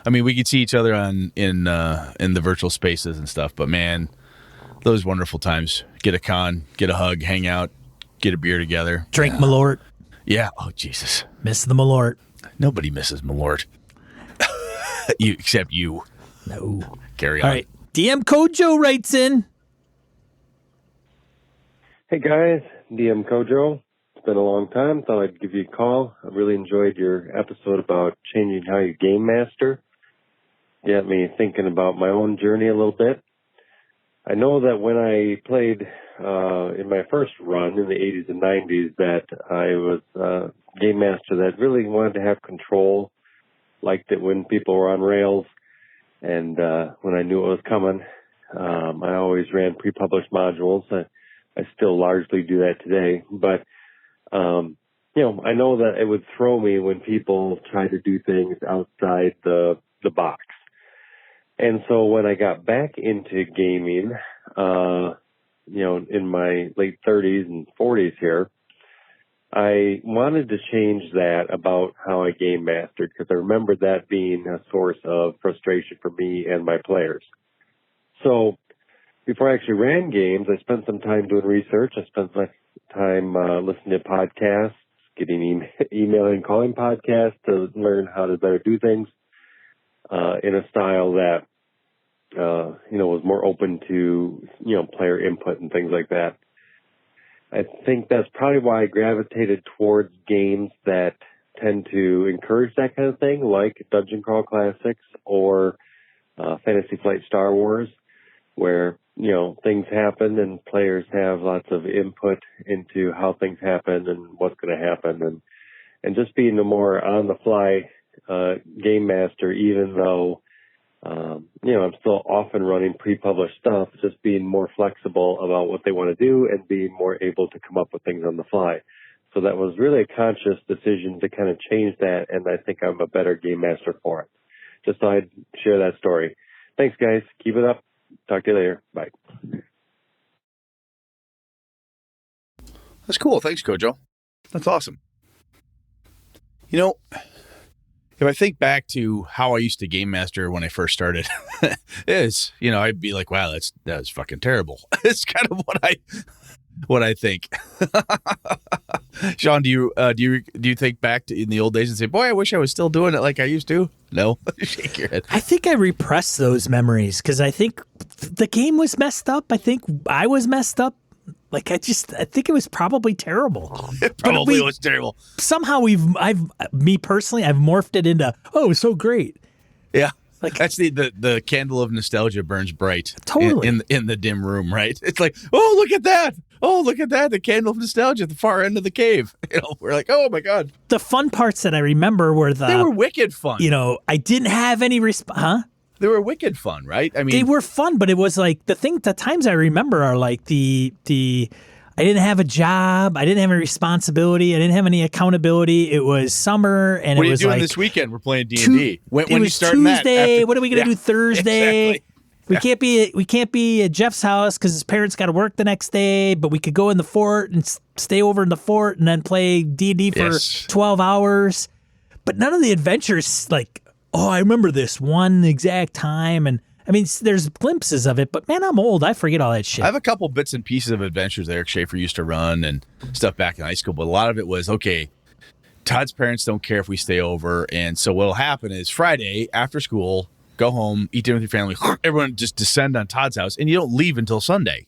[SPEAKER 1] I mean, we could see each other in the virtual spaces and stuff, but man, those wonderful times. Get a con, get a hug, hang out, get a beer together.
[SPEAKER 2] Drink Malort.
[SPEAKER 1] Yeah. Oh, Jesus.
[SPEAKER 2] Miss the Malort.
[SPEAKER 1] Nobody misses Malort. Except you.
[SPEAKER 2] No.
[SPEAKER 1] Carry on.
[SPEAKER 2] All right. DM Kojo writes in.
[SPEAKER 5] Hey, guys. DM Kojo. It's been a long time. Thought I'd give you a call. I really enjoyed your episode about changing how you game master. Got me thinking about my own journey a little bit. I know that when I played in my first run in the 80s and 90s that I was a game master that really wanted to have control, liked it when people were on rails, and when I knew it was coming, I always ran pre-published modules. I still largely do that today, but I know that it would throw me when people try to do things outside the box. And so when I got back into gaming, in my late 30s and 40s here, I wanted to change that about how I game mastered because I remembered that being a source of frustration for me and my players. So before I actually ran games, I spent some time doing research. I spent my time listening to podcasts, getting emailing and calling podcasts to learn how to better do things in a style that was more open to, player input and things like that. I think that's probably why I gravitated towards games that tend to encourage that kind of thing, like Dungeon Crawl Classics or Fantasy Flight Star Wars, where, things happen and players have lots of input into how things happen and what's going to happen. And just being a more on-the-fly game master, even though I'm still often running pre-published stuff, just being more flexible about what they want to do and being more able to come up with things on the fly. So that was really a conscious decision to kind of change that, and I think I'm a better game master for it. Just thought I'd share that story. Thanks, guys. Keep it up. Talk to you later. Bye.
[SPEAKER 1] That's cool. Thanks, Kojo. That's awesome. If I think back to how I used to game master when I first started, I'd be like, wow, that's fucking terrible. It's kind of what I think. Sean, do you think back to in the old days and say, boy, I wish I was still doing it like I used to? No, shake your head.
[SPEAKER 2] I think I repressed those memories because I think the game was messed up. I think I was messed up. Like I think it was probably terrible.
[SPEAKER 1] It probably was terrible.
[SPEAKER 2] Somehow I've morphed it into, oh, it was so great.
[SPEAKER 1] Yeah. Like that's the candle of nostalgia burns bright.
[SPEAKER 2] Totally.
[SPEAKER 1] In the dim room, right? It's like, oh, look at that. Oh, look at that. The candle of nostalgia at the far end of the cave. We're like, oh my God.
[SPEAKER 2] The fun parts that I remember were
[SPEAKER 1] they were wicked fun.
[SPEAKER 2] I didn't have any huh?
[SPEAKER 1] They were wicked fun, right? I mean,
[SPEAKER 2] they were fun, but it was like the times I remember are like the I didn't have a job, I didn't have any responsibility, I didn't have any accountability. It was summer, and
[SPEAKER 1] what
[SPEAKER 2] it was
[SPEAKER 1] are you doing
[SPEAKER 2] like
[SPEAKER 1] this weekend? We're playing D&D. When you start
[SPEAKER 2] Tuesday.
[SPEAKER 1] that?
[SPEAKER 2] What are we gonna do Thursday?
[SPEAKER 1] Exactly.
[SPEAKER 2] We can't be at Jeff's house because his parents got to work the next day. But we could go in the fort and stay over in the fort and then play D&D for 12 hours. But none of the adventures like. Oh, I remember this one exact time. And I mean, there's glimpses of it, but man, I'm old. I forget all that shit.
[SPEAKER 1] I have a couple bits and pieces of adventures that Eric Schaefer used to run and stuff back in high school, but a lot of it was, okay, Todd's parents don't care if we stay over. And so what'll happen is Friday after school, go home, eat dinner with your family. Everyone just descend on Todd's house, and you don't leave until Sunday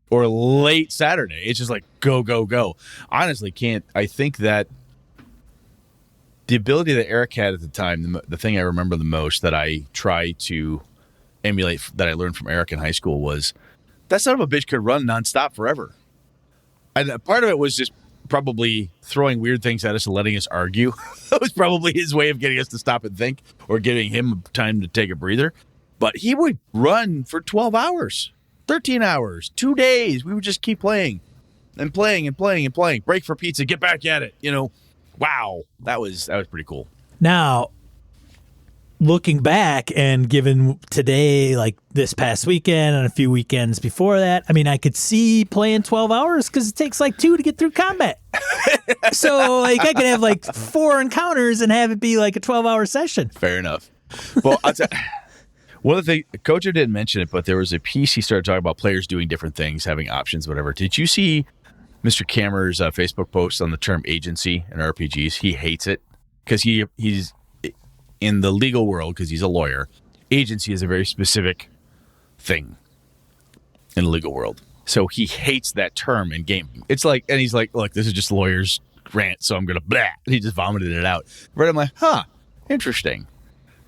[SPEAKER 1] or late Saturday. It's just like go, go, go. Honestly, I think that the ability that Eric had at the time, the thing I remember the most that I try to emulate that I learned from Eric in high school was that son of a bitch could run nonstop forever. And part of it was just probably throwing weird things at us and letting us argue. That was probably his way of getting us to stop and think or giving him time to take a breather. But he would run for 12 hours, 13 hours, 2 days. We would just keep playing and playing and playing and playing. Break for pizza, get back at it. Wow. That was pretty cool.
[SPEAKER 2] Now, looking back and given today, like this past weekend and a few weekends before that, I mean, I could see playing 12 hours because it takes like 2 to get through combat. So, like, I could have like 4 encounters and have it be like a 12-hour session.
[SPEAKER 1] Fair enough. Well, I'll tell one of the Kojo didn't mention it, but there was a piece he started talking about players doing different things, having options, whatever. Did you see Mr. Kammer's Facebook post on the term agency in RPGs? He hates it because he's in the legal world, because he's a lawyer. Agency is a very specific thing in the legal world. So he hates that term in gaming. It's like, and he's like, look, this is just lawyers rant, so I'm going to blah. He just vomited it out. But I'm like, interesting.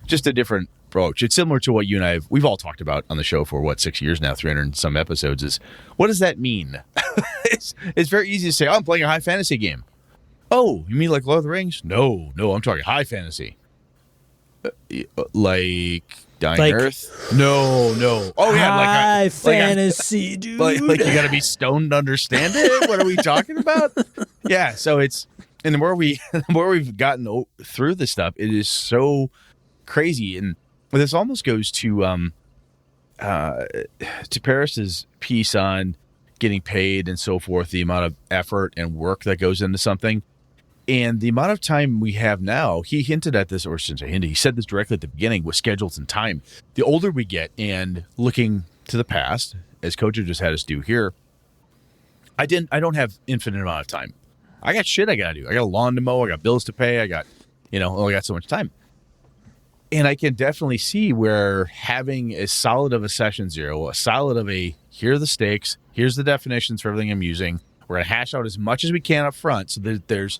[SPEAKER 1] Just a different approach. It's similar to what you and we've all talked about on the show for 6 years now, 300 and some episodes, is what does that mean? It's very easy to say, I'm playing a high fantasy game. Oh, you mean like Lord of the Rings? No, I'm talking high fantasy. Like Dying Earth? No. Oh yeah,
[SPEAKER 2] high fantasy, dude.
[SPEAKER 1] Like you got to be stoned to understand it. What are we talking about? Yeah, so it's, and the more we've gotten through this stuff, it is so crazy. And this almost goes to Paris's piece on getting paid and so forth, the amount of effort and work that goes into something. And the amount of time we have now, he hinted at this, or since I hinted, he said this directly at the beginning with schedules and time. The older we get and looking to the past, as Kojo just had us do here, I don't have infinite amount of time. I got shit I got to do. I got a lawn to mow. I got bills to pay. I got so much time. And I can definitely see where having as solid of a session zero, a solid of a, here are the stakes, here's the definitions for everything I'm using. We're going to hash out as much as we can up front so that there's,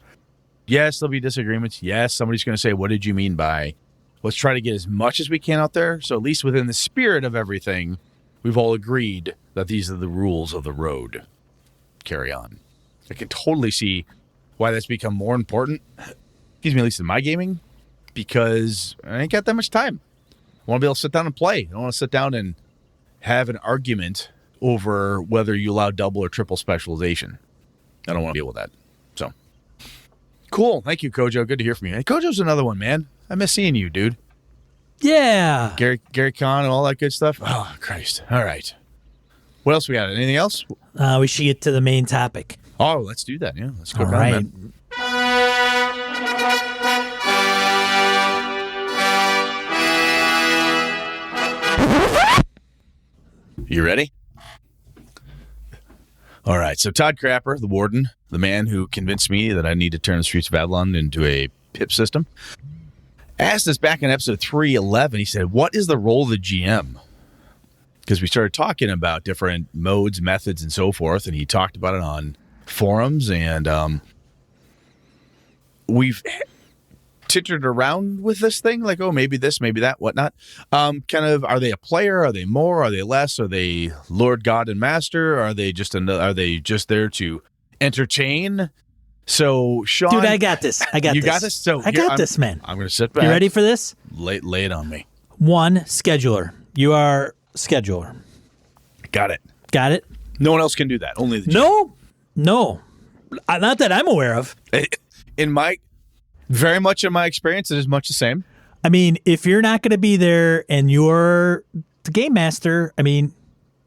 [SPEAKER 1] yes, there'll be disagreements. Yes, somebody's going to say, what did you mean by? Let's try to get as much as we can out there. So at least within the spirit of everything, we've all agreed that these are the rules of the road. Carry on. I can totally see why that's become more important, excuse me, at least in my gaming, because I ain't got that much time. I want to be able to sit down and play. I don't want to sit down and have an argument over whether you allow double or triple specialization. I don't want to deal with that. So, cool. Thank you, Kojo. Good to hear from you. Hey, Kojo's another one, man. I miss seeing you, dude.
[SPEAKER 2] Yeah.
[SPEAKER 1] Gary Kahn and all that good stuff. Oh, Christ. All right. What else we got? Anything else?
[SPEAKER 2] We should get to the main topic.
[SPEAKER 1] Oh, let's do that. Yeah, let's go.
[SPEAKER 2] All right.
[SPEAKER 1] You ready? All right. So Todd Crapper, the warden, the man who convinced me that I need to turn the Streets of Avalon into a PIP system, asked us back in episode 311. He said, what is the role of the GM? Because we started talking about different modes, methods, and so forth, and he talked about it on forums, and we've tittered around with this thing, like, oh, maybe this, maybe that, whatnot. Kind of, are they a player? Are they more? Are they less? Are they Lord, God, and Master? Are they just there to entertain? So, Sean,
[SPEAKER 2] dude, I got this.
[SPEAKER 1] You got this. So
[SPEAKER 2] I got this, man.
[SPEAKER 1] I'm going to sit back.
[SPEAKER 2] You ready for this?
[SPEAKER 1] Lay it on me.
[SPEAKER 2] 1, scheduler. You are scheduler.
[SPEAKER 1] Got it.
[SPEAKER 2] Got it.
[SPEAKER 1] No one else can do that. Only the GM.
[SPEAKER 2] No. Not that I'm aware of.
[SPEAKER 1] Very much in my experience, it is much the same.
[SPEAKER 2] I mean, if you're not going to be there and you're the game master, I mean,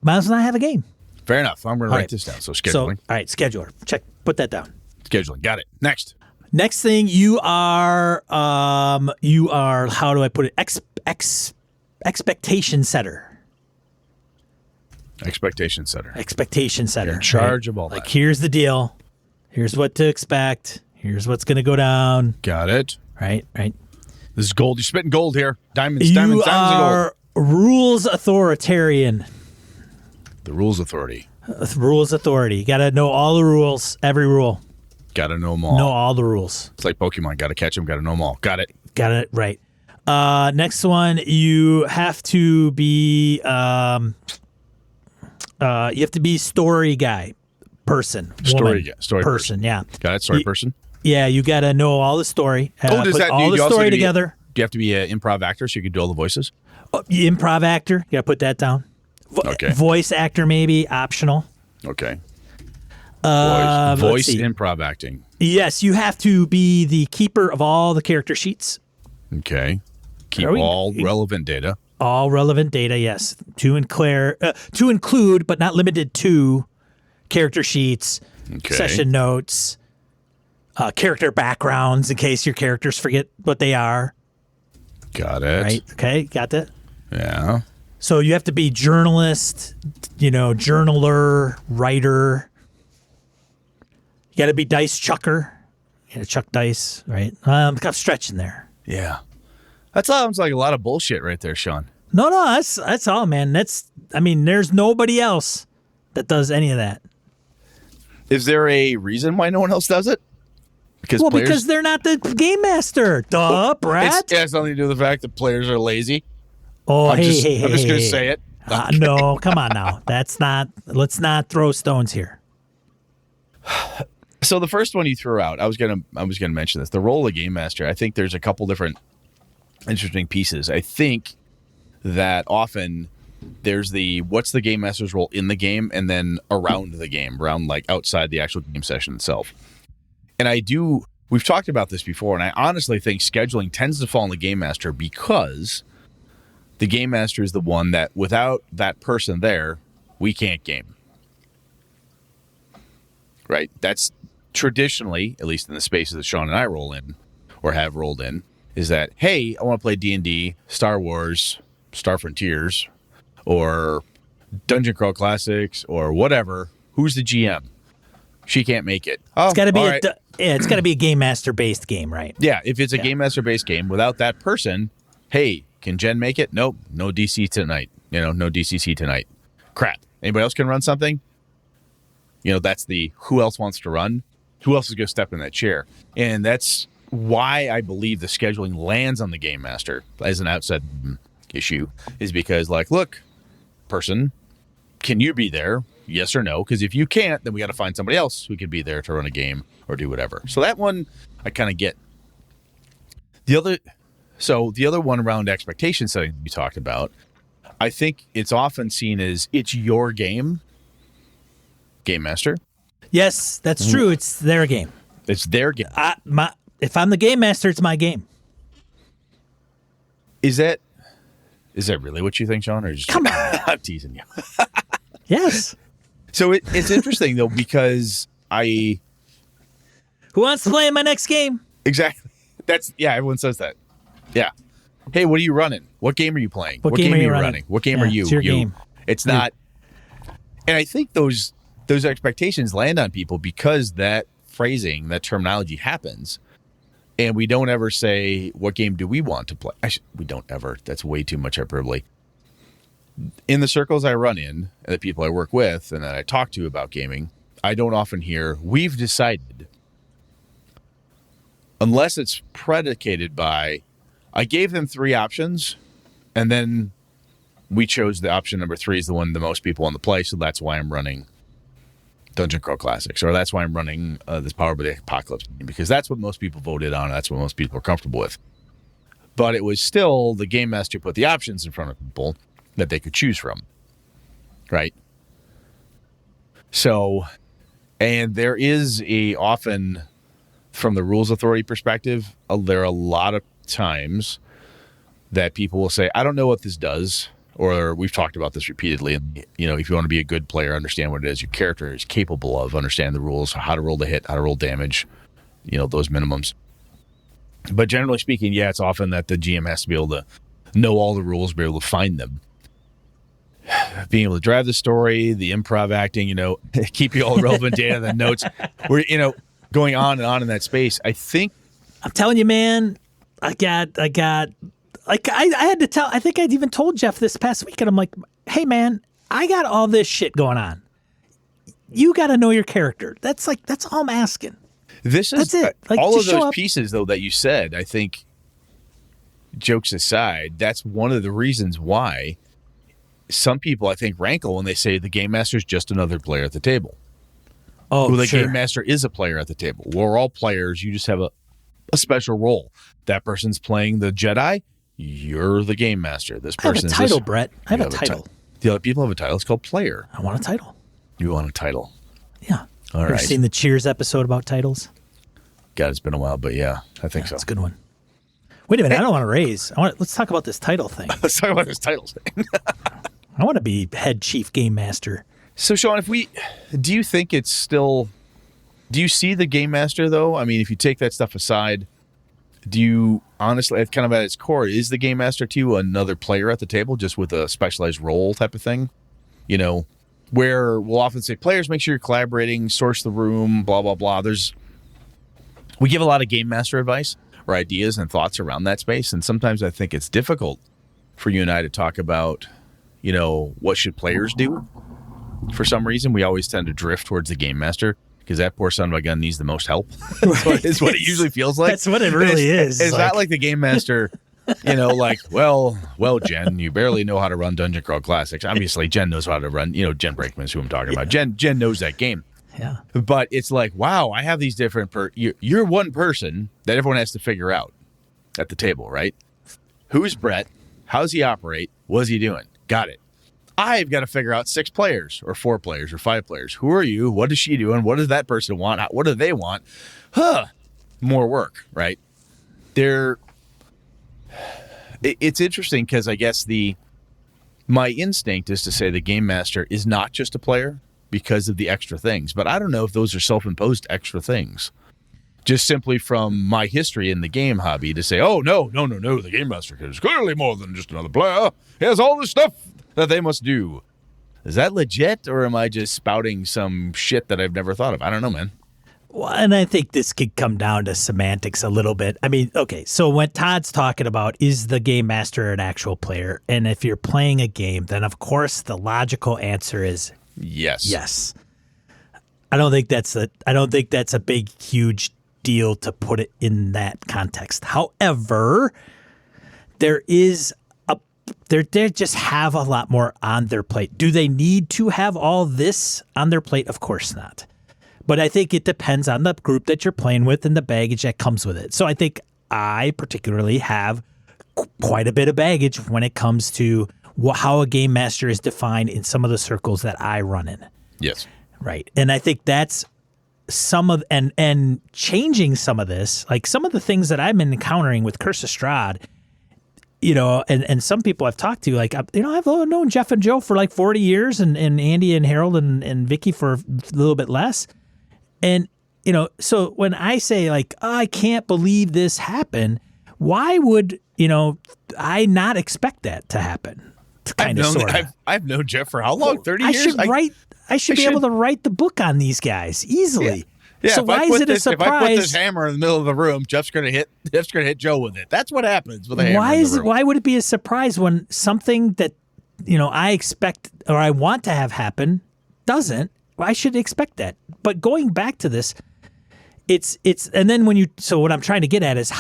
[SPEAKER 2] might as well not have a game.
[SPEAKER 1] Fair enough. I'm going to write this down. So scheduling.
[SPEAKER 2] All right, scheduler. Check. Put that down.
[SPEAKER 1] Scheduling. Got it. Next
[SPEAKER 2] thing, you are, how do I put it? Expectation setter.
[SPEAKER 1] Expectation setter.
[SPEAKER 2] Expectation setter.
[SPEAKER 1] You're in charge of all that.
[SPEAKER 2] Like, here's the deal. Here's what to expect. Here's what's going to go down.
[SPEAKER 1] Got it.
[SPEAKER 2] Right.
[SPEAKER 1] This is gold. You're spitting gold here. Diamonds,
[SPEAKER 2] You
[SPEAKER 1] diamonds, diamonds and gold.
[SPEAKER 2] are rules authoritarian.
[SPEAKER 1] The rules authority.
[SPEAKER 2] Rules authority. You got to know all the rules, every rule.
[SPEAKER 1] Got to know them all.
[SPEAKER 2] Know all the rules.
[SPEAKER 1] It's like Pokemon. Got to catch them. Got to know them all. Got it.
[SPEAKER 2] Got it right. Next one, you have to be story guy, person,
[SPEAKER 1] Story
[SPEAKER 2] woman,
[SPEAKER 1] story
[SPEAKER 2] person. Yeah,
[SPEAKER 1] Got it. Story person.
[SPEAKER 2] Yeah, you got to know all the story.
[SPEAKER 1] Does
[SPEAKER 2] put
[SPEAKER 1] that
[SPEAKER 2] all
[SPEAKER 1] do
[SPEAKER 2] the
[SPEAKER 1] you also
[SPEAKER 2] story
[SPEAKER 1] do
[SPEAKER 2] together?
[SPEAKER 1] Do you have to be an improv actor so you can do all the voices?
[SPEAKER 2] Improv actor. You got to put that down.
[SPEAKER 1] Okay.
[SPEAKER 2] Voice actor maybe optional.
[SPEAKER 1] Okay.
[SPEAKER 2] Let's
[SPEAKER 1] Voice
[SPEAKER 2] see.
[SPEAKER 1] improv acting.
[SPEAKER 2] Yes, you have to be the keeper of all the character sheets.
[SPEAKER 1] Okay. Keep
[SPEAKER 2] Are we-
[SPEAKER 1] all relevant data.
[SPEAKER 2] All relevant data, yes, to include, but not limited to, character sheets,
[SPEAKER 1] Okay.
[SPEAKER 2] session notes, character backgrounds in case your characters forget what they are.
[SPEAKER 1] Got it.
[SPEAKER 2] Right? Okay, got that.
[SPEAKER 1] Yeah.
[SPEAKER 2] So you have to be journalist, journaler, writer. You got to be dice chucker. You got to chuck dice, right? I'm stretching there.
[SPEAKER 1] Yeah. That sounds like a lot of bullshit right there, Sean.
[SPEAKER 2] No, that's all, man. There's nobody else that does any of that.
[SPEAKER 1] Is there a reason why no one else does it? Because
[SPEAKER 2] Because they're not the game master. Duh, Brad.
[SPEAKER 1] It has something to do with the fact that players are lazy.
[SPEAKER 2] Oh,
[SPEAKER 1] I'm just going to say it.
[SPEAKER 2] No, come on now. Let's not throw stones here.
[SPEAKER 1] So the first one you threw out, I was gonna mention this. The role of game master. I think there's a couple different interesting pieces. I think that often there's what's the game master's role in the game, and then around the game, around like outside the actual game session itself. And we've talked about this before, and I honestly think scheduling tends to fall on the game master because the game master is the one that without that person there, we can't game. Right? That's traditionally, at least in the spaces that Sean and I roll in or have rolled in, is that, hey, I want to play D&D, Star Wars, Star Frontiers, or Dungeon Crawl Classics, or whatever. Who's the GM? She can't make it. Oh,
[SPEAKER 2] It's got to be
[SPEAKER 1] all right.
[SPEAKER 2] it's got to be a game master based game, right?
[SPEAKER 1] Yeah, if it's a game master based game, without that person, hey, can Jen make it? Nope, no DC tonight. No DCC tonight. Crap. Anybody else can run something? That's the who else wants to run? Who else is going to step in that chair? And that's why I believe the scheduling lands on the game master as an outside issue, is because, like, look, person, can you be there? Yes or no? Because if you can't, then we got to find somebody else who can be there to run a game or do whatever. So that one I kind of get. The other one around expectation setting we talked about, I think it's often seen as it's your game master.
[SPEAKER 2] Yes, that's true. It's their game.
[SPEAKER 1] It's their game.
[SPEAKER 2] If I'm the game master, it's my game.
[SPEAKER 1] Is that really what you think, Sean? Or just,
[SPEAKER 2] Come on.
[SPEAKER 1] I'm teasing you.
[SPEAKER 2] Yes.
[SPEAKER 1] So it's interesting though, because
[SPEAKER 2] Who wants to play in my next game?
[SPEAKER 1] exactly everyone says that. Yeah. Hey, what are you running? What game are you playing?
[SPEAKER 2] What game are you running?
[SPEAKER 1] What game
[SPEAKER 2] Yeah,
[SPEAKER 1] are you?
[SPEAKER 2] it's your game.
[SPEAKER 1] It's not. And I think those expectations land on people because that phrasing, that terminology happens. And we don't ever say, what game do we want to play? We don't ever. That's way too much hyperbole. In the circles I run in, and the people I work with, and that I talk to about gaming, I don't often hear, we've decided. Unless it's predicated by, I gave them 3 options, and then we chose the option number 3 is the one the most people want to play, so that's why I'm running Dungeon Crawl Classics, or that's why I'm running this Power by the Apocalypse, because that's what most people voted on, and that's what most people are comfortable with. But it was still the game master put the options in front of people that they could choose from, right? So, and there is often, from the rules authority perspective, there are a lot of times that people will say, I don't know what this does. Or we've talked about this repeatedly. And, if you want to be a good player, understand what it is your character is capable of, understand the rules, how to roll the hit, how to roll damage, those minimums. But generally speaking, yeah, it's often that the GM has to be able to know all the rules, be able to find them. Being able to drive the story, the improv acting, keep you all the relevant data, the notes. going on and on in that space. I think
[SPEAKER 2] I'm telling you, man, I had to tell, I think I'd even told Jeff this past weekend. I'm like, hey, man, I got all this shit going on. You got to know your character. That's all I'm asking.
[SPEAKER 1] That's
[SPEAKER 2] it. Like,
[SPEAKER 1] all of
[SPEAKER 2] just show
[SPEAKER 1] those
[SPEAKER 2] up.
[SPEAKER 1] pieces, though, that you said, I think, jokes aside, that's one of the reasons why some people, I think, rankle when they say the game master is just another player at the table.
[SPEAKER 2] Oh,
[SPEAKER 1] well, the
[SPEAKER 2] sure.
[SPEAKER 1] game master is a player at the table. We're all players. You just have a special role. That person's playing the Jedi. You're the game master. This
[SPEAKER 2] I have a
[SPEAKER 1] person
[SPEAKER 2] title,
[SPEAKER 1] is
[SPEAKER 2] Brett. I have a title.
[SPEAKER 1] The other people have a title. It's called player.
[SPEAKER 2] I want a title.
[SPEAKER 1] You want a title.
[SPEAKER 2] Yeah.
[SPEAKER 1] All
[SPEAKER 2] Ever
[SPEAKER 1] right.
[SPEAKER 2] seen the Cheers episode about titles?
[SPEAKER 1] God, it's been a while, but yeah, I think so.
[SPEAKER 2] That's a good one. Wait a minute. I don't want to raise. Let's talk about this title thing.
[SPEAKER 1] Let's talk about this title thing.
[SPEAKER 2] I want to be head chief game master.
[SPEAKER 1] So, Sean, do you think it's still, do you see the game master, though? I mean, if you take that stuff aside, do you honestly, kind of at its core, is the game master to you another player at the table, just with a specialized role type of thing? You know, where we'll often say, players, make sure you're collaborating, source the room, blah, blah, blah. We give a lot of game master advice or ideas and thoughts around that space. And sometimes I think it's difficult for you and I to talk about, you know, what should players do? For some reason, we always tend to drift towards the game master because that poor son of a gun needs the most help. Is what it usually feels like.
[SPEAKER 2] That's what it really is.
[SPEAKER 1] It's not like the game master, you know, like, well, Jen, you barely know how to run Dungeon Crawl Classics. Obviously, Jen knows how to run, you know, Jen Brakeman is who I'm talking about. Jen knows that game.
[SPEAKER 2] Yeah.
[SPEAKER 1] But it's like, wow, I have these different, you're one person that everyone has to figure out at the table, right? Who's Brett? How does he operate? What's he doing? Got it. I've got to figure out 6 players or 4 players or 5 players. Who are you? What is she doing? What does that person want? What do they want? More work, right? It's interesting because I guess my instinct is to say the game master is not just a player because of the extra things, but I don't know if those are self-imposed extra things. Just simply from my history in the game hobby to say, oh, no, the game master is clearly more than just another player. He has all this stuff that they must do. Is that legit, or am I just spouting some shit that I've never thought of? I don't know, man.
[SPEAKER 2] Well, and I think this could come down to semantics a little bit. I mean, okay, so when Todd's talking about is the game master an actual player, and if you're playing a game, then of course the logical answer is yes. I don't think that's a big, huge deal to put it in that context. However, they just have a lot more on their plate. Do they need to have all this on their plate? Of course not. But I think it depends on the group that you're playing with and the baggage that comes with it. So I think I particularly have quite a bit of baggage when it comes to how a game master is defined in some of the circles that I run in.
[SPEAKER 1] Yes.
[SPEAKER 2] Right. And I think that's some of, and changing some of this, like some of the things that I've been encountering with Curse of Strahd, you know, and some people I've talked to, like, you know, I've known Jeff and Joe for like 40 years and Andy and Harold and Vicky for a little bit less. And, you know, so when I say like, oh, I can't believe this happened, why would, you know, I not expect that to happen? Kind of, sort of.
[SPEAKER 1] I've known Jeff for how long? 30 years?
[SPEAKER 2] I should be able to write the book on these guys easily.
[SPEAKER 1] Yeah,
[SPEAKER 2] so why is it a surprise?
[SPEAKER 1] If I put this hammer in the middle of the room, Jeff's gonna hit Joe with it. That's what happens with a hammer.
[SPEAKER 2] Why would it be a surprise when something that, you know, I expect or I want to have happen doesn't? I should expect that. But going back to this, it's and then so what I'm trying to get at is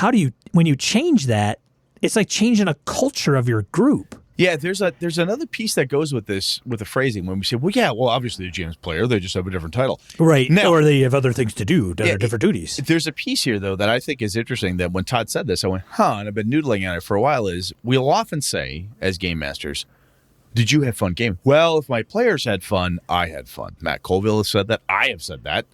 [SPEAKER 2] when you change that, it's like changing a culture of your group.
[SPEAKER 1] Yeah, there's another piece that goes with this, with the phrasing when we say, well, obviously the GM's player, they just have a different title.
[SPEAKER 2] Right.
[SPEAKER 1] Now,
[SPEAKER 2] or they have other things to do, different duties.
[SPEAKER 1] There's a piece here, though, that I think is interesting that when Todd said this, I went, and I've been noodling on it for a while, is we'll often say, as game masters, did you have fun game? Well, if my players had fun, I had fun. Matt Colville has said that. I have said that.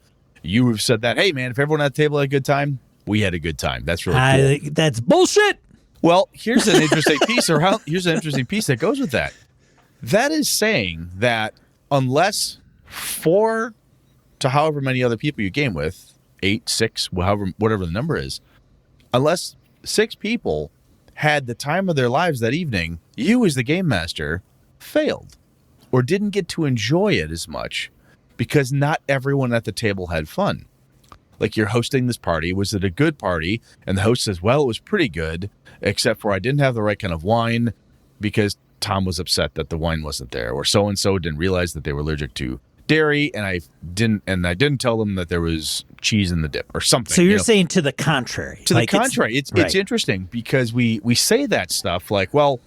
[SPEAKER 1] You have said that. Hey, man, if everyone at the table had a good time, we had a good time. That's really cool.
[SPEAKER 2] That's bullshit.
[SPEAKER 1] Well, here's an interesting piece, that goes with that. That is saying that unless 4 to however many other people you game with, 8, 6, whatever the number is, unless 6 people had the time of their lives that evening, you as the game master failed or didn't get to enjoy it as much because not everyone at the table had fun. Like, you're hosting this party. Was it a good party? And the host says, well, it was pretty good, except for I didn't have the right kind of wine because Tom was upset that the wine wasn't there, or so-and-so didn't realize that they were allergic to dairy, and I didn't tell them that there was cheese in the dip or something.
[SPEAKER 2] So you're saying to the contrary.
[SPEAKER 1] To the contrary. It's interesting because we say that stuff like, well,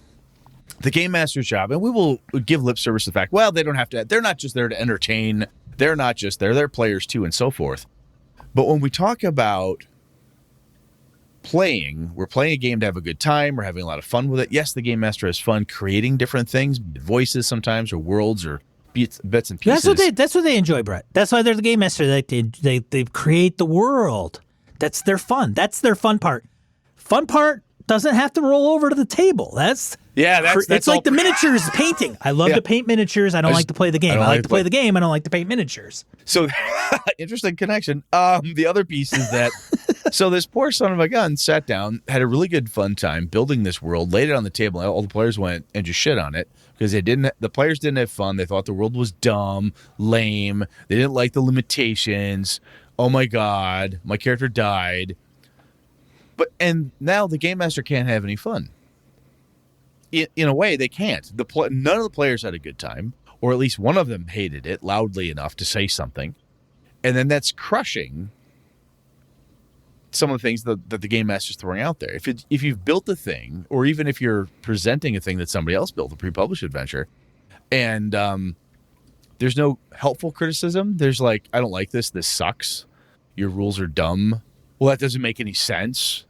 [SPEAKER 1] the game master's job, and we will give lip service to the fact, well, they don't have to, they're not just there to entertain, they're not just there, they're players too, and so forth. But when we talk about playing, we're playing a game to have a good time, we're having a lot of fun with it. Yes, the game master has fun creating different things, voices sometimes, or worlds, or bits and pieces.
[SPEAKER 2] That's what they enjoy, Brett. That's why they're the game master. They create the world. That's their fun. That's their fun part. Fun part doesn't have to roll over to the table. That's like the miniatures painting. I love to paint miniatures. I don't like to play the game. I like to play the game. I don't like to paint miniatures.
[SPEAKER 1] So interesting connection. The other piece is that so this poor son of a gun sat down, had a really good fun time building this world, laid it on the table, and all the players went and just shit on it because the players didn't have fun. They thought the world was dumb, lame. They didn't like the limitations. Oh my God, my character died. And now the game master can't have any fun. In a way, they can't. None of the players had a good time, or at least one of them hated it loudly enough to say something. And then that's crushing some of the things that the game master's throwing out there. If you've built a thing, or even if you're presenting a thing that somebody else built, a pre-published adventure, and there's no helpful criticism, there's like, I don't like this sucks, your rules are dumb, well, that doesn't make any sense.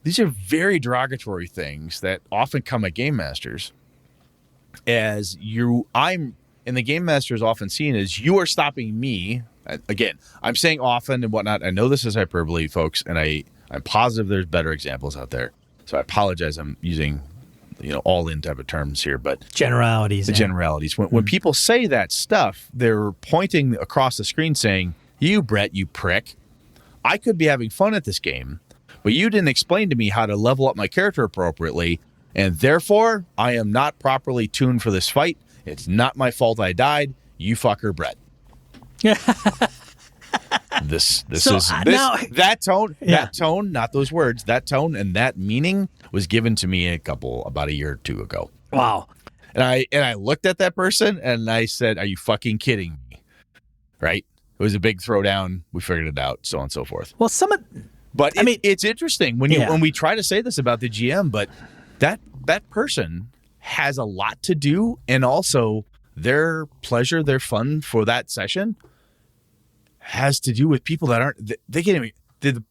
[SPEAKER 1] These are very derogatory things that often come at game masters and the game master is often seen as, you are stopping me. Again, I'm saying often and whatnot. I know this is hyperbole, folks, and I'm positive there's better examples out there. So I apologize. I'm using, all in type of terms here, but
[SPEAKER 2] generalities.
[SPEAKER 1] Generalities. When people say that stuff, they're pointing across the screen saying, you, Brett, you prick, I could be having fun at this game, but you didn't explain to me how to level up my character appropriately, and therefore I am not properly tuned for this fight. It's not my fault I died. You fucker, Brett. That tone, not those words, that tone and that meaning was given to me about a year or two ago.
[SPEAKER 2] Wow.
[SPEAKER 1] And I looked at that person and I said, are you fucking kidding me? Right? It was a big throwdown. We figured it out, so on and so forth.
[SPEAKER 2] Well,
[SPEAKER 1] it's interesting when we try to say this about the GM, but that person has a lot to do, and also their pleasure, their fun for that session has to do with people that aren't. They can't even.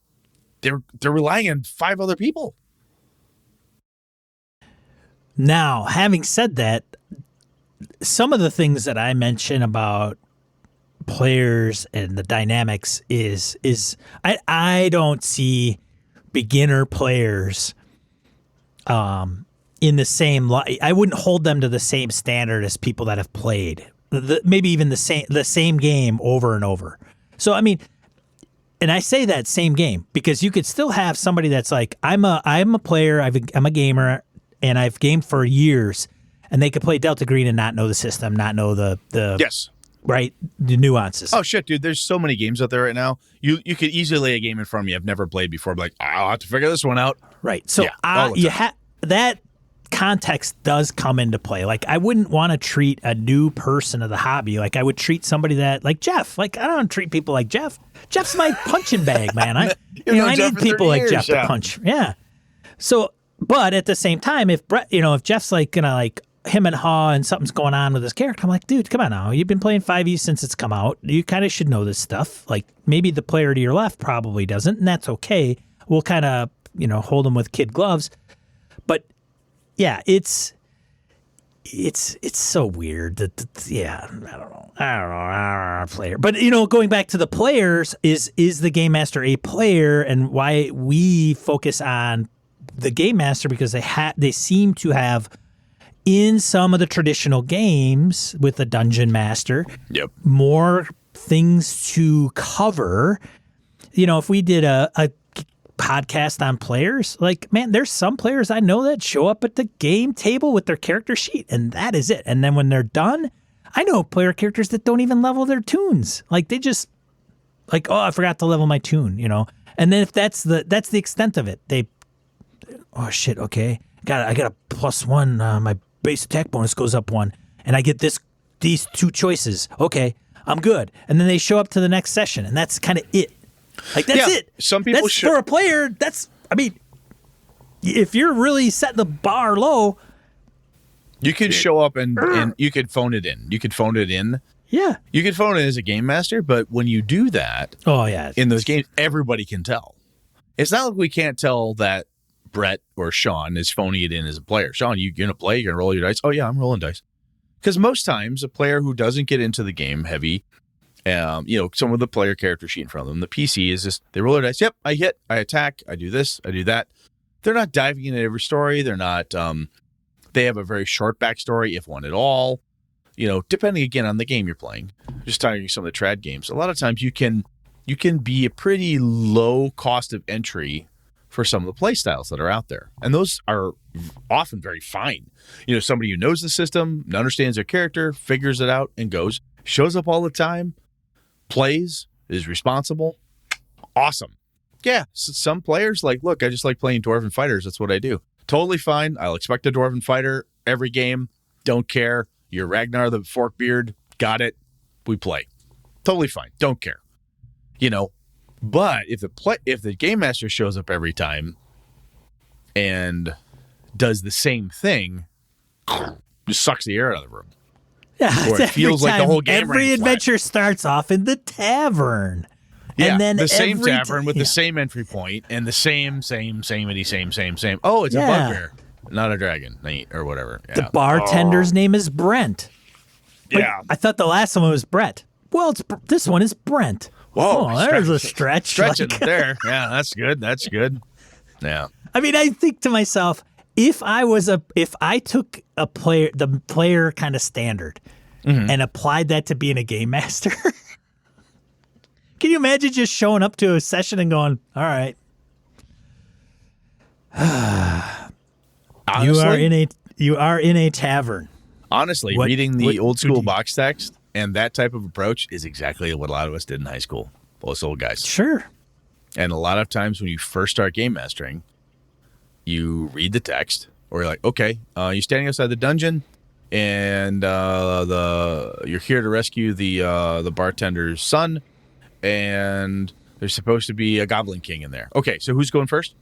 [SPEAKER 1] They're relying on 5 other people.
[SPEAKER 2] Now, having said that, some of the things that I mention about players and the dynamics is I don't see beginner players in the same light. I wouldn't hold them to the same standard as people that have played maybe even the same game over and over. So I mean, and I say that same game because you could still have somebody that's like, I'm a player, I'm a gamer, and I've gamed for years, and they could play Delta Green and not know the system, not know the
[SPEAKER 1] yes.
[SPEAKER 2] Right, the nuances.
[SPEAKER 1] Oh shit, dude! There's so many games out there right now. You could easily lay a game in front of me I've never played before. Like, I'll have to figure this one out.
[SPEAKER 2] Right. So that context does come into play. Like, I wouldn't want to treat a new person of the hobby like I would treat somebody that, like Jeff. Like, I don't treat people like Jeff. Jeff's my punching bag, man. I need people like Jeff to punch. Yeah. So, but at the same time, if Brett, if Jeff's like gonna like him and haw and something's going on with his character, I'm like, dude, come on now. You've been playing 5e since it's come out. You kind of should know this stuff. Like, maybe the player to your left probably doesn't, and that's okay. We'll kind of, hold them with kid gloves. But yeah, it's so weird that I don't know, player. But going back to the players, is the game master a player, and why we focus on the game master, because they seem to have, in some of the traditional games with the dungeon master, more things to cover. If we did a podcast on players, like, man, there's some players I know that show up at the game table with their character sheet, and that is it. And then when they're done, I know player characters that don't even level their tunes. Like, they just, Like, oh, I forgot to level my tune, And then if that's the extent of it, oh shit, okay, I got a +1. My base attack bonus goes up 1, and I get these 2 choices. Okay, I'm good. And then they show up to the next session, and that's kind of it. Like that's it.
[SPEAKER 1] Some people
[SPEAKER 2] for a player. If you're really setting the bar low,
[SPEAKER 1] you could show up and you could phone it in. You could phone it in.
[SPEAKER 2] Yeah.
[SPEAKER 1] You could phone it as a game master, but when you do that, in those games, everybody can tell. It's not like we can't tell that Brett or Sean is phoning it in as a player. Sean, you're going to play? You're going to roll your dice? Oh, yeah, I'm rolling dice. Because most times, a player who doesn't get into the game heavy, some of the player character sheet in front of them, the PC is just, they roll their dice. Yep, I hit, I attack, I do this, I do that. They're not diving into every story. They're not, they have a very short backstory, if one at all. Depending again on the game you're playing. Just talking some of the trad games. A lot of times you can be a pretty low cost of entry for some of the play styles that are out there. And those are often very fine. Somebody who knows the system, understands their character, figures it out and goes, shows up all the time, plays, is responsible. Awesome. Yeah, some players look, I just like playing Dwarven Fighters. That's what I do. Totally fine. I'll expect a Dwarven Fighter every game. Don't care. You're Ragnar the Forkbeard. Got it. We play. Totally fine. Don't care. But if the game master shows up every time and does the same thing, just sucks the air out of the room.
[SPEAKER 2] Yeah,
[SPEAKER 1] or it feels like the whole game.
[SPEAKER 2] Every adventure starts off in the tavern.
[SPEAKER 1] Yeah,
[SPEAKER 2] and then
[SPEAKER 1] the same tavern with the same entry point and the same. Oh, it's a bugbear, not a dragon, or whatever. Yeah.
[SPEAKER 2] The bartender's name is Brent. But
[SPEAKER 1] yeah,
[SPEAKER 2] I thought the last one was Brett. Well, this one is Brent.
[SPEAKER 1] Whoa,
[SPEAKER 2] there's a stretch.
[SPEAKER 1] Stretching there. Yeah, that's good. That's good. Yeah.
[SPEAKER 2] I think to myself, if I took the player kind of standard and applied that to being a game master, can you imagine just showing up to a session and going, all right,
[SPEAKER 1] honestly,
[SPEAKER 2] you are in a tavern.
[SPEAKER 1] Honestly, reading the old school box text and that type of approach is exactly what a lot of us did in high school. Us old guys.
[SPEAKER 2] Sure.
[SPEAKER 1] And a lot of times when you first start game mastering, you read the text, or you're like, okay, you're standing outside the dungeon, and you're here to rescue the bartender's son, and there's supposed to be a goblin king in there. Okay, so who's going first?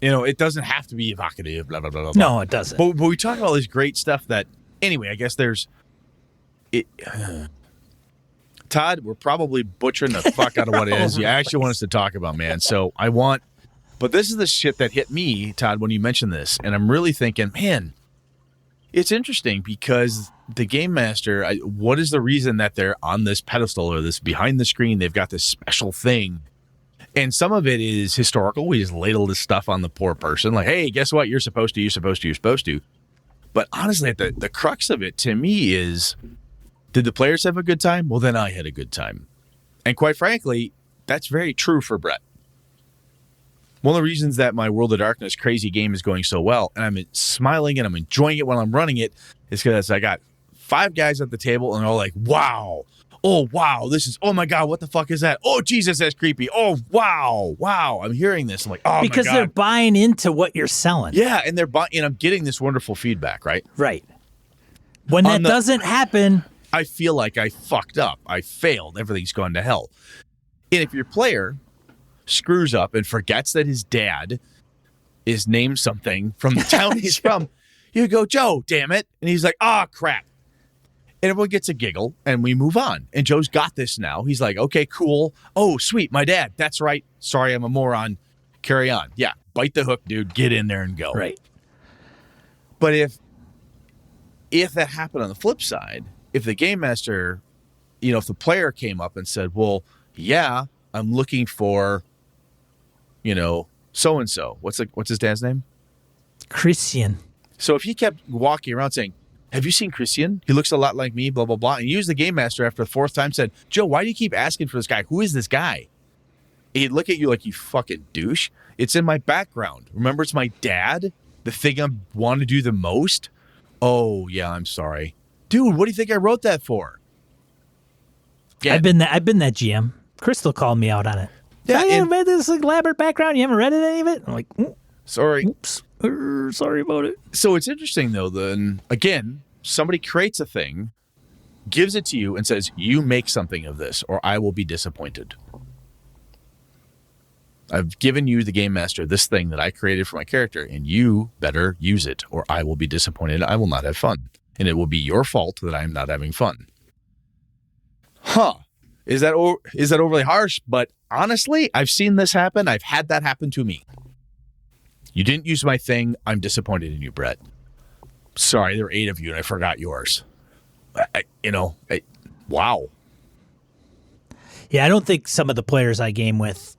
[SPEAKER 1] It doesn't have to be evocative, blah, blah, blah, blah.
[SPEAKER 2] No, it doesn't.
[SPEAKER 1] But we talk about all this great stuff that, anyway, I guess there's... Todd, we're probably butchering the fuck out of what it is you actually want us to talk about, man. So but this is the shit that hit me, Todd, when you mentioned this. And I'm really thinking, man, it's interesting because the game master, what is the reason that they're on this pedestal or this behind the screen? They've got this special thing. And some of it is historical. We just ladle this stuff on the poor person. Like, hey, guess what? You're supposed to. But honestly, the crux of it to me is, did the players have a good time? Well, then I had a good time. And quite frankly, that's very true for Brett. One of the reasons that my World of Darkness crazy game is going so well, and I'm smiling and I'm enjoying it while I'm running it, is because I got 5 guys at the table and they're all like, wow. Oh, wow. Oh my God. What the fuck is that? Oh, Jesus, that's creepy. Oh, wow. Wow. I'm hearing this. I'm like, oh,
[SPEAKER 2] because
[SPEAKER 1] my God.
[SPEAKER 2] They're buying into what you're selling.
[SPEAKER 1] Yeah. And they're buying, and I'm getting this wonderful feedback, right?
[SPEAKER 2] Right. When that doesn't happen,
[SPEAKER 1] I feel like I fucked up. I failed. Everything's gone to hell. And if your player screws up and forgets that his dad is named something from the town he's from, you go, Joe, damn it. And he's like, oh, crap. And everyone gets a giggle and we move on. And Joe's got this now. He's like, okay, cool. Oh, sweet. My dad. That's right. Sorry, I'm a moron. Carry on. Yeah. Bite the hook, dude. Get in there and go.
[SPEAKER 2] Right.
[SPEAKER 1] But if that happened on the flip side, if the game master, if the player came up and said, well, yeah, I'm looking for, so-and-so. What's his dad's name?
[SPEAKER 2] Christian.
[SPEAKER 1] So if he kept walking around saying, have you seen Christian? He looks a lot like me, blah, blah, blah. And the game master after the 4th time said, Joe, why do you keep asking for this guy? Who is this guy? He'd look at you like, you fucking douche. It's in my background. Remember, it's my dad? The thing I want to do the most? Oh, yeah, I'm sorry. Dude, what do you think I wrote that for? again,
[SPEAKER 2] I've been that GM. Crystal called me out on it.
[SPEAKER 1] Yeah,
[SPEAKER 2] I haven't read this elaborate background. You haven't read any of it? I'm like,
[SPEAKER 1] sorry.
[SPEAKER 2] oops, sorry about it.
[SPEAKER 1] So it's interesting, though, then, again, somebody creates a thing, gives it to you, and says, you make something of this, or I will be disappointed. I've given you, the game master, this thing that I created for my character, and you better use it, or I will be disappointed. I will not have fun. And it will be your fault that I'm not having fun. Huh. Is that overly harsh? But honestly, I've seen this happen. I've had that happen to me. You didn't use my thing. I'm disappointed in you, Brett. Sorry, there were 8 of you, and I forgot yours. Wow.
[SPEAKER 2] Yeah, I don't think some of the players I game with,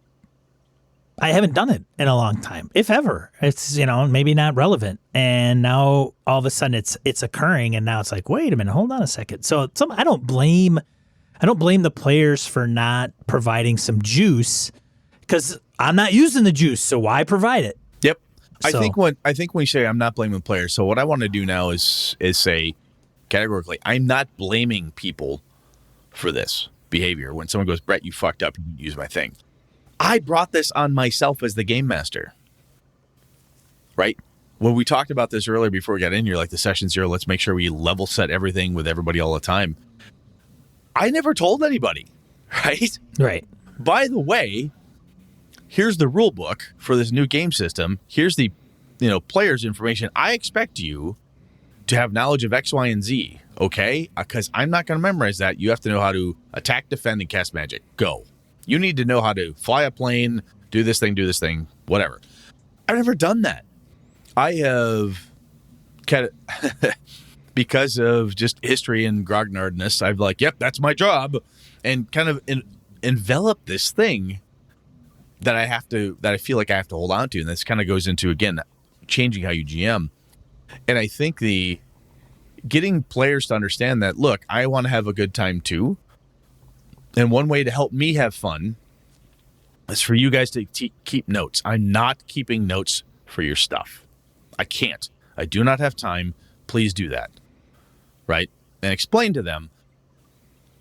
[SPEAKER 2] I haven't done it in a long time, if ever. It's, maybe not relevant. And now all of a sudden it's occurring, and now it's like, wait a minute, hold on a second. So I don't blame the players for not providing some juice, because I'm not using the juice, so why provide it?
[SPEAKER 1] Yep.
[SPEAKER 2] So,
[SPEAKER 1] I think when you say I'm not blaming players, so what I want to do now is say categorically, I'm not blaming people for this behavior. When someone goes, Brett, you fucked up, you didn't use my thing. I brought this on myself as the game master, right? When we talked about this earlier before we got in here, like the session 0, let's make sure we level set everything with everybody all the time. I never told anybody, right?
[SPEAKER 2] Right.
[SPEAKER 1] By the way, here's the rule book for this new game system. Here's the, player's information. I expect you to have knowledge of X, Y, and Z, okay? Because I'm not going to memorize that. You have to know how to attack, defend, and cast magic. Go. You need to know how to fly a plane, do this thing, whatever. I've never done that. I have, because of just history and grognardness, I've yep, that's my job, and kind of envelop this thing that I feel like I have to hold on to. And this kind of goes into, again, changing how you GM. And I think getting players to understand that, look, I want to have a good time too. And one way to help me have fun is for you guys to keep notes. I'm not keeping notes for your stuff. I can't. I do not have time. Please do that. Right? And explain to them,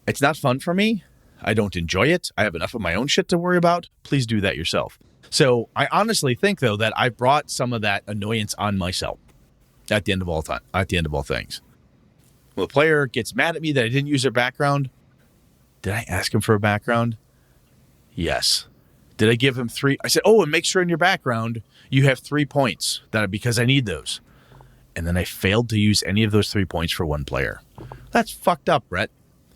[SPEAKER 1] it's not fun for me. I don't enjoy it. I have enough of my own shit to worry about. Please do that yourself. So I honestly think, though, that I brought some of that annoyance on myself at the end of all things. When the player gets mad at me that I didn't use their background, did I ask him for a background? Yes. Did I give him 3? I said, and make sure in your background you have 3 points because I need those. And then I failed to use any of those 3 points for one player. That's fucked up, Brett.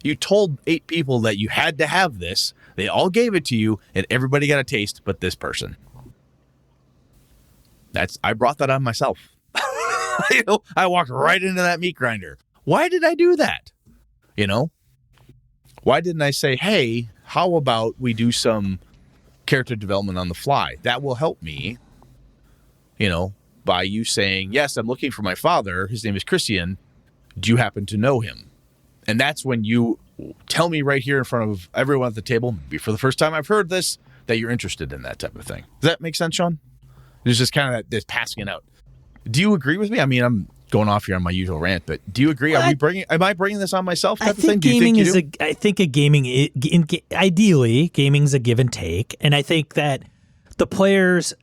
[SPEAKER 1] You told 8 people that you had to have this. They all gave it to you, and everybody got a taste but this person. I brought that on myself. I walked right into that meat grinder. Why did I do that? Why didn't I say, hey, how about we do some character development on the fly? That will help me, by you saying, yes, I'm looking for my father. His name is Christian. Do you happen to know him? And that's when you tell me right here in front of everyone at the table, maybe for the first time I've heard this, that you're interested in that type of thing. Does that make sense, Sean? It's just kind of this passing it out. Do you agree with me? I mean, I'm going off here on my usual rant, but do you agree? Am I bringing this on myself?
[SPEAKER 2] I think gaming ideally, gaming's a give and take. And I think that the players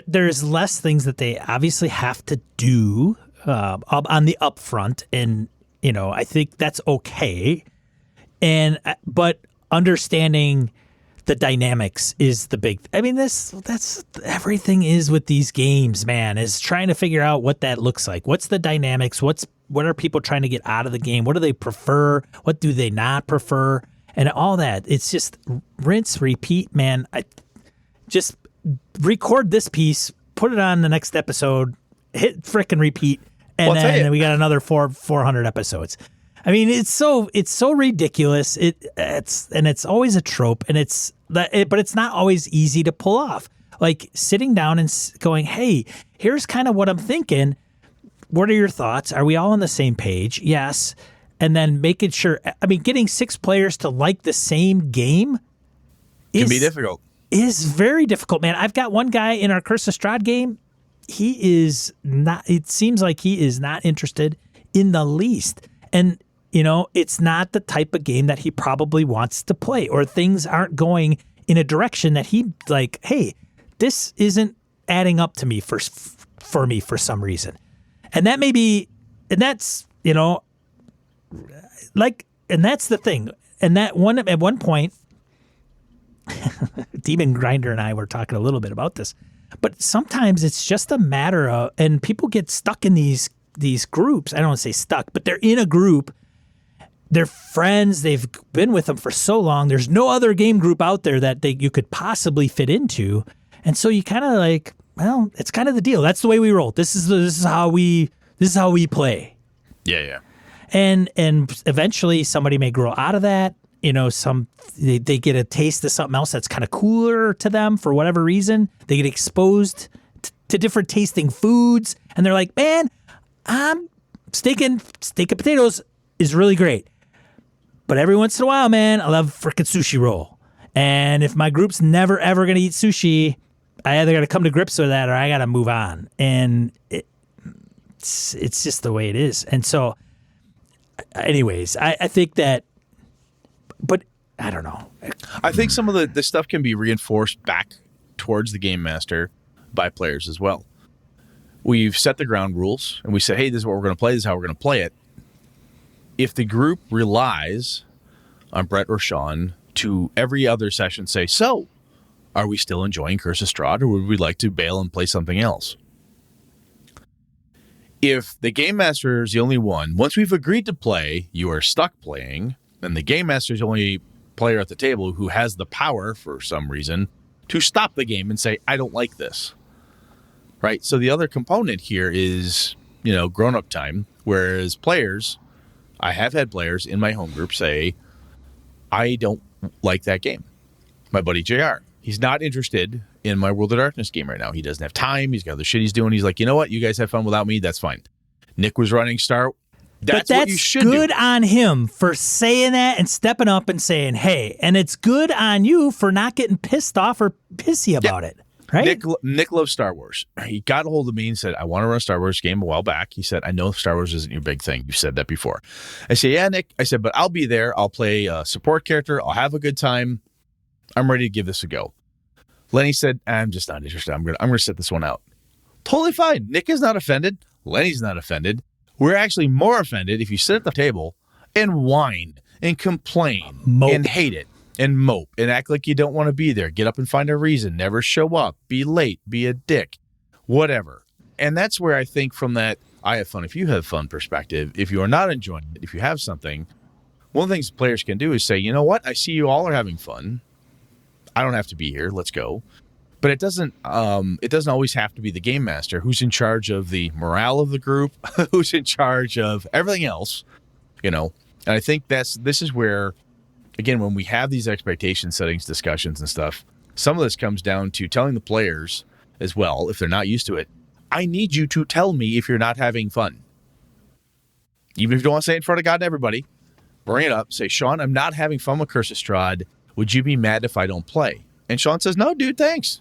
[SPEAKER 2] there's less things that they obviously have to do on the upfront. And, I think that's okay. But understanding the dynamics is the big. That's everything is with these games, man. Is trying to figure out what that looks like. What's the dynamics? What are people trying to get out of the game? What do they prefer? What do they not prefer? And all that. It's just rinse, repeat, man. Just record this piece, put it on the next episode, hit frickin' repeat, and then we got another 400 episodes. I mean, it's so ridiculous. It's always a trope, but it's not always easy to pull off. Like sitting down and going, "Hey, here's kind of what I'm thinking. What are your thoughts? Are we all on the same page?" Yes, and then making sure. I mean, getting 6 players to like the same game
[SPEAKER 1] can be difficult.
[SPEAKER 2] Is very difficult, man. I've got one guy in our Curse of Strahd game. He is not. It seems like he is not interested in the least, and it's not the type of game that he probably wants to play, or things aren't going in a direction that he like, hey, this isn't adding up to me for me for some reason. And that may be, and that's, like, and that's the thing. And at one point, Demon Grinder and I were talking a little bit about this, but sometimes it's just a matter of, and people get stuck in these groups. I don't want to say stuck, but they're in a group. They're friends. They've been with them for so long. There's no other game group out there that you could possibly fit into. And so you kind of like, well, it's kind of the deal. That's the way we roll. This is how we play.
[SPEAKER 1] Yeah.
[SPEAKER 2] And eventually somebody may grow out of that. They get a taste of something else that's kind of cooler to them for whatever reason. They get exposed to different tasting foods, and they're like, man, steak and potatoes is really great. But every once in a while, man, I love frickin' sushi roll. And if my group's never, ever going to eat sushi, I either got to come to grips with that or I got to move on. And it's just the way it is. And so, anyways, I think that, but I don't know.
[SPEAKER 1] I think some of the stuff can be reinforced back towards the game master by players as well. We've set the ground rules and we say, hey, this is what we're going to play. This is how we're going to play it. If the group relies on Brett or Sean to every other session say, so are we still enjoying Curse of Strahd, or would we like to bail and play something else? If the game master is the only one, once we've agreed to play, you are stuck playing, then the game master is the only player at the table who has the power, for some reason, to stop the game and say, I don't like this. Right? So the other component here is, grown-up time, whereas players, I have had players in my home group say, I don't like that game. My buddy JR, he's not interested in my World of Darkness game right now. He doesn't have time. He's got other shit he's doing. He's like, you know what? You guys have fun without me. That's fine. Nick was running Star. That's what you should
[SPEAKER 2] good
[SPEAKER 1] do.
[SPEAKER 2] on him for saying that and stepping up and saying, hey, and it's good on you for not getting pissed off or pissy about it. Right?
[SPEAKER 1] Nick loves Star Wars. He got a hold of me and said, I want to run a Star Wars game a while back. He said, I know Star Wars isn't your big thing. You've said that before. I said, yeah, Nick. I said, but I'll be there. I'll play a support character. I'll have a good time. I'm ready to give this a go. Lenny said, I'm just not interested. I'm gonna sit this one out. Totally fine. Nick is not offended. Lenny's not offended. We're actually more offended if you sit at the table and whine and complain and hate it and mope and act like you don't want to be there. Get up and find a reason. Never show up. Be late. Be a dick. Whatever. And that's where I think from that I have fun if you have fun perspective, if you are not enjoying it, if you have something, one of the things players can do is say, you know what? I see you all are having fun. I don't have to be here. Let's go. But it doesn't always have to be the game master who's in charge of the morale of the group, who's in charge of everything else, And I think this is where, again, when we have these expectation settings discussions and stuff, some of this comes down to telling the players as well, if they're not used to it, I need you to tell me if you're not having fun. Even if you don't want to say it in front of God and everybody, bring it up. Say, Sean, I'm not having fun with Curse of Strahd. Would you be mad if I don't play? And Sean says, no, dude, thanks.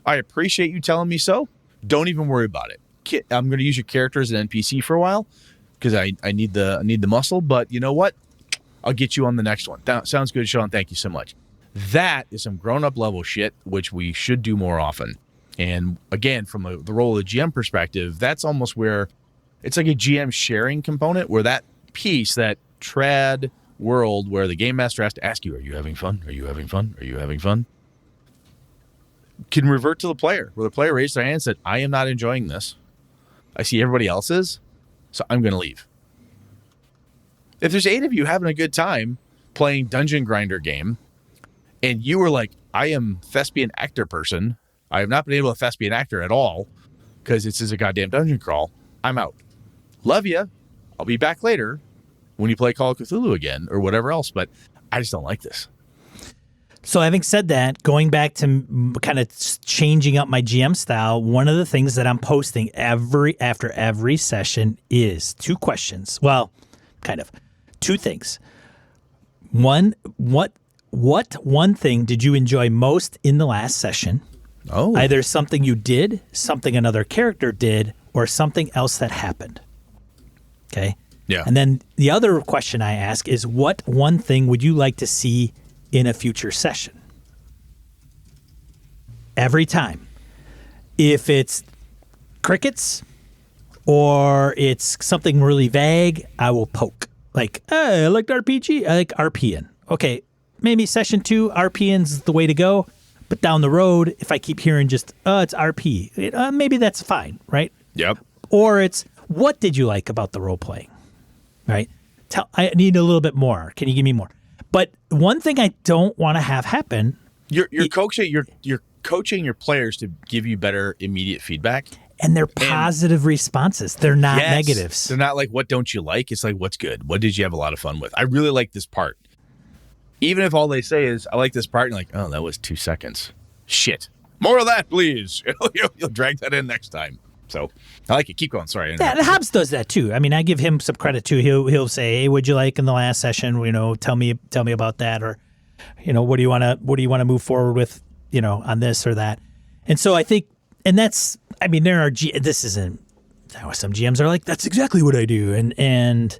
[SPEAKER 1] I appreciate you telling me so. Don't even worry about it. I'm going to use your character as an NPC for a while because I need the muscle. But you know what? I'll get you on the next one. That sounds good, Sean. Thank you so much. That is some grown-up level shit, which we should do more often. And again, from the role of the GM perspective, that's almost where it's like a GM sharing component where that piece, that trad world where the game master has to ask you, are you having fun? Are you having fun? Are you having fun? Can revert to the player, where the player raised their hand and said, I am not enjoying this. I see everybody else is, so I'm going to leave. If there's 8 of you having a good time playing Dungeon Grinder game, and you were like, I am thespian actor person, I have not been able to thespian actor at all, because this is a goddamn dungeon crawl, I'm out. Love you. I'll be back later when you play Call of Cthulhu again, or whatever else, but I just don't like this.
[SPEAKER 2] So having said that, going back to kind of changing up my GM style, one of the things that I'm posting after every session is 2 questions. Well, kind of 2 things. One, what one thing did you enjoy most in the last session?
[SPEAKER 1] Oh.
[SPEAKER 2] Either something you did, something another character did, or something else that happened. Okay?
[SPEAKER 1] Yeah.
[SPEAKER 2] And then the other question I ask is, what one thing would you like to see in a future session? Every time. If it's crickets or it's something really vague, I will poke. Like, hey, I liked RPG. I like RPing. Okay, maybe session 2, RPing's the way to go. But down the road, if I keep hearing just, it's RP, maybe that's fine, right?
[SPEAKER 1] Yep.
[SPEAKER 2] Or it's, what did you like about the role playing? Right? I need a little bit more. Can you give me more? But one thing I don't want to have happen.
[SPEAKER 1] You're coaching your players to give you better immediate feedback.
[SPEAKER 2] And they're positive responses. They're not negatives.
[SPEAKER 1] They're not like, what don't you like? It's like, what's good? What did you have a lot of fun with? I really like this part. Even if all they say is, I like this part, and you're like, oh, that was 2 seconds. Shit. More of that, please. You'll drag that in next time. So I like it. Keep going. Sorry.
[SPEAKER 2] Yeah, Hobbs does that too. I mean, I give him some credit too. He'll say, hey, what'd you like in the last session? Tell me about that. Or, what do you want to move forward with, on this or that. And so I think, and that's, I mean, there are some GMs are like, that's exactly what I do. And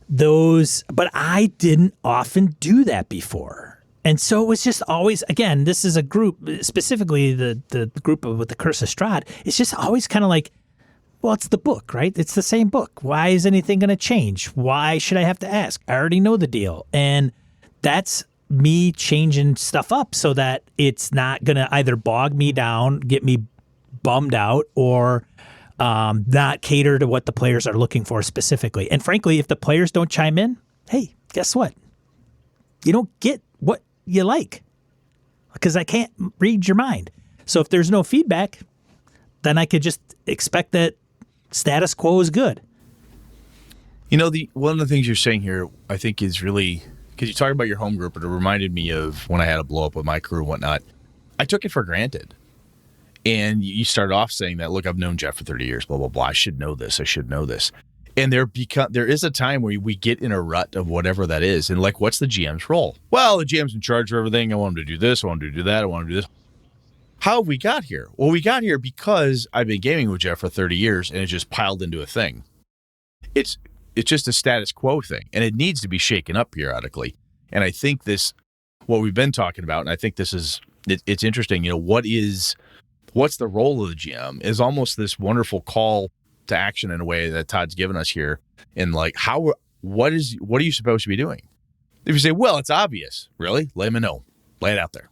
[SPEAKER 2] those, but I didn't often do that before. And so it was just always, again, this is a group, specifically the group with the Curse of Strahd. It's just always kind of like, well, it's the book, right? It's the same book. Why is anything going to change? Why should I have to ask? I already know the deal. And that's me changing stuff up so that it's not going to either bog me down, get me bummed out, or not cater to what the players are looking for specifically. And frankly, if the players don't chime in, hey, guess what? You don't get what you like because I can't read your mind. So if there's no feedback, then I could just expect that status quo is good.
[SPEAKER 1] One of the things you're saying here, I think, is really, because you talk about your home group, and it reminded me of when I had a blow up with my crew and whatnot. I took it for granted. And you started off saying that, look, I've known Jeff for 30 years, blah, blah, blah. I should know this. And there is a time where we get in a rut of whatever that is. And like, what's the GM's role? Well, the GM's in charge of everything. I want him to do this. I want him to do that. I want him to do this. How have we got here? Well, we got here because I've been gaming with Jeff for 30 years and it just piled into a thing. It's just a status quo thing, and it needs to be shaken up periodically. And I think what we've been talking about, and I think it's interesting, what's the role of the GM is almost this wonderful call to action in a way that Todd's given us here. And like, what are you supposed to be doing? If you say, well, it's obvious, really, let me know, lay it out there.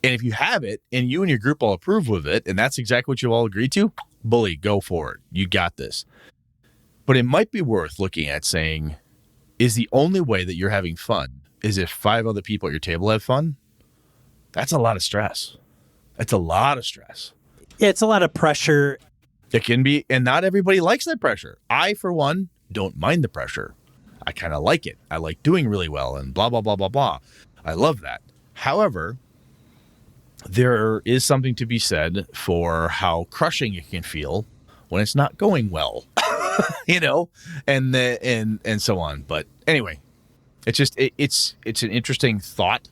[SPEAKER 1] And if you have it and you and your group all approve of it, and that's exactly what you all agreed to, bully, go for it. You got this. But it might be worth looking at saying, is the only way that you're having fun is if 5 other people at your table have fun? That's a lot of stress. That's a lot of stress.
[SPEAKER 2] Yeah, it's a lot of pressure.
[SPEAKER 1] It can be, and not everybody likes that pressure. I, for one, don't mind the pressure. I kind of like it. I like doing really well and blah, blah, blah, blah, blah. I love that. However, there is something to be said for how crushing it can feel when it's not going well, and so on. But anyway, it's just, it's an interesting thought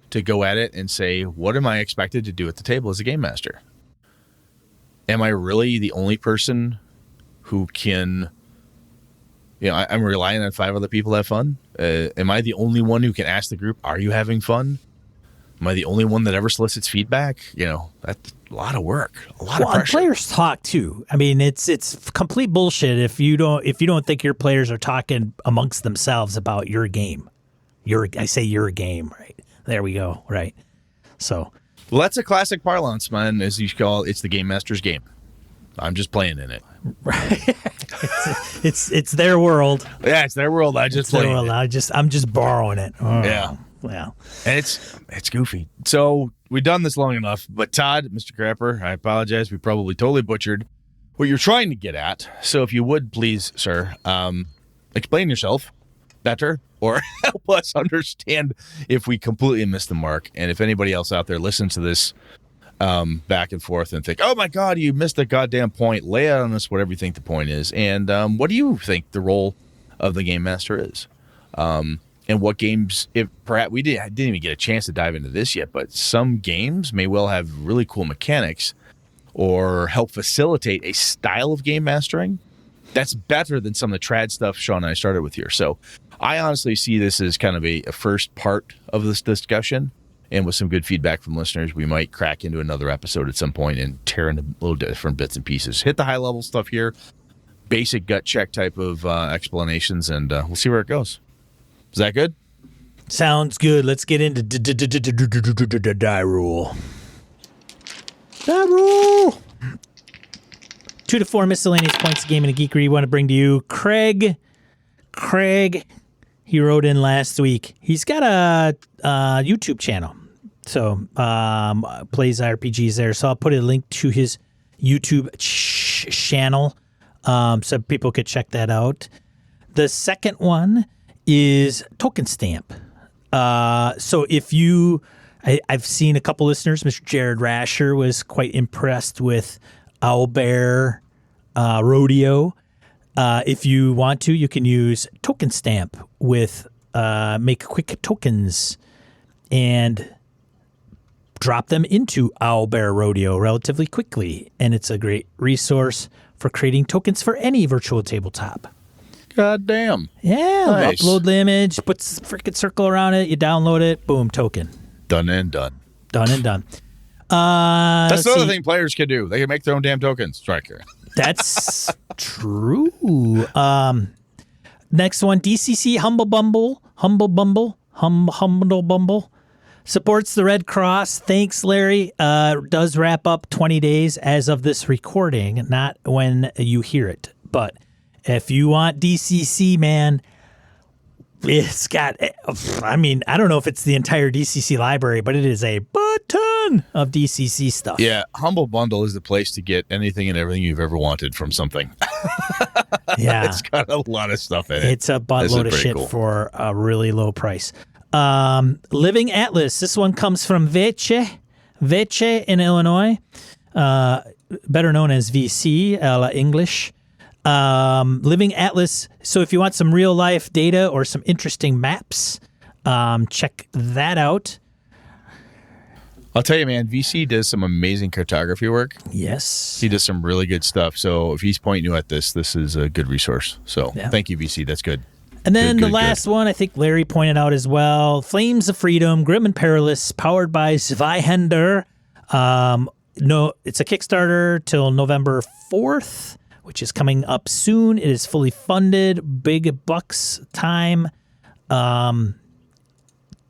[SPEAKER 1] to go at it and say, what am I expected to do at the table as a game master? Am I really the only person who can, I'm relying on 5 other people to have fun? Am I the only one who can ask the group, are you having fun? Am I the only one that ever solicits feedback? That's a lot of work, a lot of pressure.
[SPEAKER 2] Players talk too. I mean, it's complete bullshit if you don't think your players are talking amongst themselves about your game. I say your game, right? There we go, right? So,
[SPEAKER 1] well, that's a classic parlance, man, as you call it. It's the game master's game. I'm just playing in it.
[SPEAKER 2] Right. it's their world.
[SPEAKER 1] Yeah, it's their world. I'm just
[SPEAKER 2] borrowing it. Oh.
[SPEAKER 1] Yeah.
[SPEAKER 2] Well,
[SPEAKER 1] and it's goofy. So we've done this long enough. But Todd, Mr. Crapper, I apologize. We probably totally butchered what you're trying to get at. So if you would please, sir, explain yourself better or help us understand if we completely missed the mark. And if anybody else out there listens to this back and forth and think, oh my God, you missed a goddamn point, lay out on us whatever you think the point is. And what do you think the role of the game master is? And what games, if perhaps we didn't even get a chance to dive into this yet, but some games may well have really cool mechanics or help facilitate a style of game mastering That's better than some of the trad stuff Sean and I started with here. So I honestly see this as kind of a first part of this discussion. And with some good feedback from listeners, we might crack into another episode at some point and tear into little different bits and pieces. Hit the high level stuff here, basic gut check type of explanations, and we'll see where it goes. Is that good?
[SPEAKER 2] Sounds good. Let's get into die rule. Die rule. 2 to 4 miscellaneous points of game and a geekery we want to bring to you. Craig, he wrote in last week. He's got a YouTube channel. So, plays RPGs there. So I'll put a link to his YouTube channel so people could check that out. The second one is Token Stamp. So if you, I've seen a couple listeners, Mr. Jared Rasher was quite impressed with Owlbear Rodeo. If you want to, you can use Token Stamp with make quick tokens and drop them into Owlbear Rodeo relatively quickly. And it's a great resource for creating tokens for any virtual tabletop.
[SPEAKER 1] God damn.
[SPEAKER 2] Yeah,
[SPEAKER 1] Nice.
[SPEAKER 2] upload the image, put a freaking circle around it, you download it, boom, token.
[SPEAKER 1] Done and done.
[SPEAKER 2] Done and done.
[SPEAKER 1] That's the other thing players can do. They can make their own damn tokens. Striker.
[SPEAKER 2] That's true. Next one, DCC Humble Bumble supports the Red Cross. Thanks, Larry. Does wrap up 20 days as of this recording, not when you hear it. But if you want DCC, man, it's got, I mean, I don't know if it's the entire DCC library, but it is a ton of DCC stuff.
[SPEAKER 1] Yeah, Humble Bundle is the place to get anything and everything you've ever wanted from something.
[SPEAKER 2] Yeah.
[SPEAKER 1] It's got a lot of stuff in it.
[SPEAKER 2] It's a buttload of shit for a really low price. Living Atlas. This one comes from Vece in Illinois, better known as VC, English. Living Atlas. So if you want some real life data or some interesting maps, check that out.
[SPEAKER 1] I'll tell you, man, VC does some amazing cartography work.
[SPEAKER 2] Yes.
[SPEAKER 1] He does some really good stuff. So if he's pointing you at this is a good resource. So Thank you, VC. That's good.
[SPEAKER 2] And then the last one, I think Larry pointed out as well, Flames of Freedom, Grim and Perilous, powered by Zweihander. No, it's a Kickstarter till November 4th, which is coming up soon. It is fully funded, big bucks time.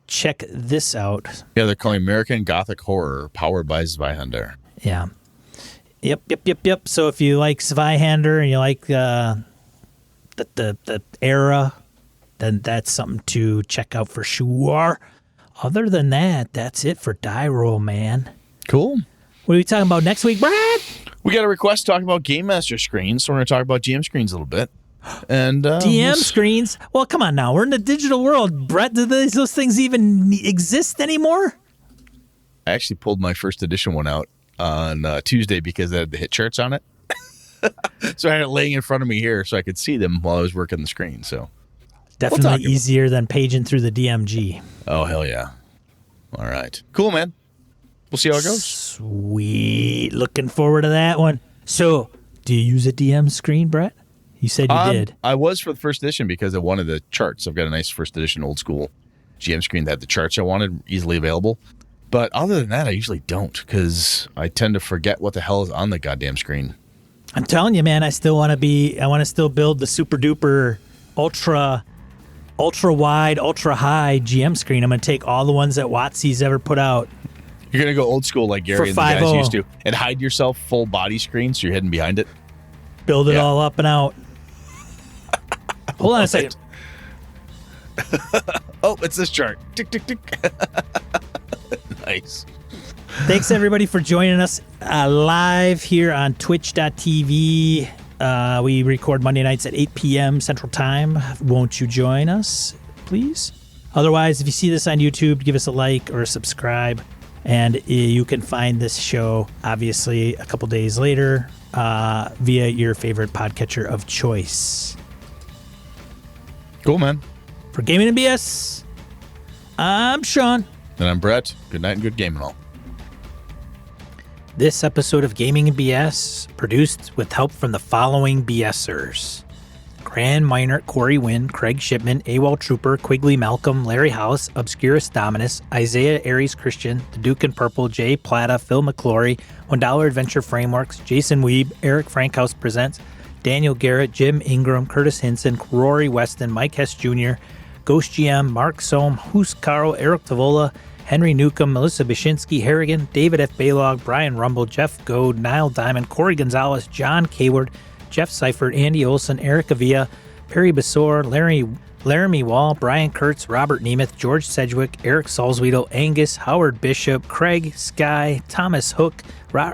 [SPEAKER 2] Check this out.
[SPEAKER 1] Yeah, they're calling American Gothic Horror, powered by Zweihander.
[SPEAKER 2] Yeah. Yep. So if you like Zweihander and you like the era, then that's something to check out for sure. Other than that, that's it for Die Roll, man.
[SPEAKER 1] Cool.
[SPEAKER 2] What are we talking about next week, Brad?
[SPEAKER 1] We got a request talking about Game Master screens, so we're going to talk about GM screens a little bit. And
[SPEAKER 2] DM screens? Well, come on now. We're in the digital world. Brett, do those things even exist anymore?
[SPEAKER 1] I actually pulled my first edition one out on Tuesday because it had the hit charts on it. So I had it laying in front of me here so I could see them while I was working the screen. So
[SPEAKER 2] definitely easier than paging through the DMG.
[SPEAKER 1] Oh, hell yeah. All right. Cool, man. We'll see how it goes.
[SPEAKER 2] Sweet. Looking forward to that one. So, do you use a DM screen, Brett? You said you did.
[SPEAKER 1] I was for the first edition because I wanted the charts. I've got a nice first edition old school GM screen that had the charts I wanted easily available. But other than that, I usually don't because I tend to forget what the hell is on the goddamn screen.
[SPEAKER 2] I'm telling you, man, I want to still build the super duper ultra wide, ultra high GM screen. I'm going to take all the ones that WotC's ever put out.
[SPEAKER 1] You're going to go old school like Gary and the guys used to and hide yourself full body screen so you're hidden behind it.
[SPEAKER 2] Build it all up and out. Hold on a second.
[SPEAKER 1] Oh, it's this chart. Tick, tick, tick. Nice.
[SPEAKER 2] Thanks, everybody, for joining us live here on twitch.tv. We record Monday nights at 8 p.m. Central Time. Won't you join us, please? Otherwise, if you see this on YouTube, give us a like or a subscribe. And you can find this show, obviously, a couple days later via your favorite podcatcher of choice.
[SPEAKER 1] Cool, man.
[SPEAKER 2] For Gaming and BS, I'm Sean.
[SPEAKER 1] And I'm Brett. Good night and good game and all.
[SPEAKER 2] This episode of Gaming and BS produced with help from the following BSers. Grand Minert, Corey Wynn, Craig Shipman, AWOL Trooper, Quigley Malcolm, Larry Hollis, Obscurus Dominus, Isaiah Aries Christian, The Duke in Purple, Jay Plata, Phil McClory, $1 Adventure Frameworks, Jason Weeb, Eric Frankhouse Presents, Daniel Garrett, Jim Ingram, Curtis Hinson, Rory Weston, Mike Hess Jr., Ghost GM, Mark Sohm, Hoos Carl, Eric Tavola, Henry Newcomb, Melissa Bashinsky, Harrigan, David F. Baylog, Brian Rumble, Jeff Goad, Niall Diamond, Corey Gonzalez, John Kayward, Jeff Seifert, Andy Olson, Eric Avia, Perry Besor, Laramie Wall, Brian Kurtz, Robert Nemeth, George Sedgwick, Eric Salzwedel, Angus, Howard Bishop, Craig Sky, Thomas Hook,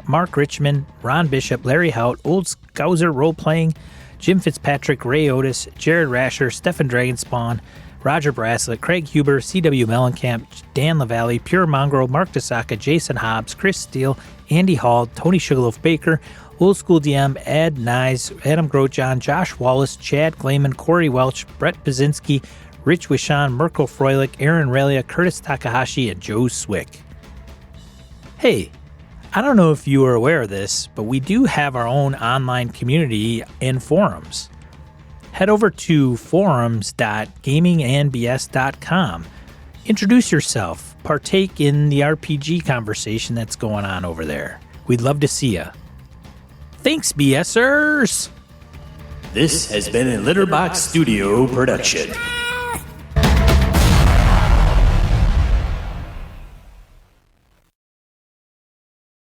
[SPEAKER 2] Mark Richmond, Ron Bishop, Larry Hout, Old Scouser Role Playing, Jim Fitzpatrick, Ray Otis, Jared Rasher, Stefan Dragonspawn, Roger Braslett, Craig Huber, C.W. Mellencamp, Dan LaValle, Pure Mongrel, Mark DeSaka, Jason Hobbs, Chris Steele, Andy Hall, Tony Sugarloaf Baker, Old School DM, Ed Nyes, Adam Grosjean, Josh Wallace, Chad Glayman, Corey Welch, Brett Pazinski, Rich Wishan, Mirko Froelich, Aaron Relia, Curtis Takahashi, and Joe Swick. Hey, I don't know if you are aware of this, but we do have our own online community and forums. Head over to forums.gamingandbs.com. Introduce yourself. Partake in the RPG conversation that's going on over there. We'd love to see you. Thanks, BSers!
[SPEAKER 6] This has been a Litterbox Studio production.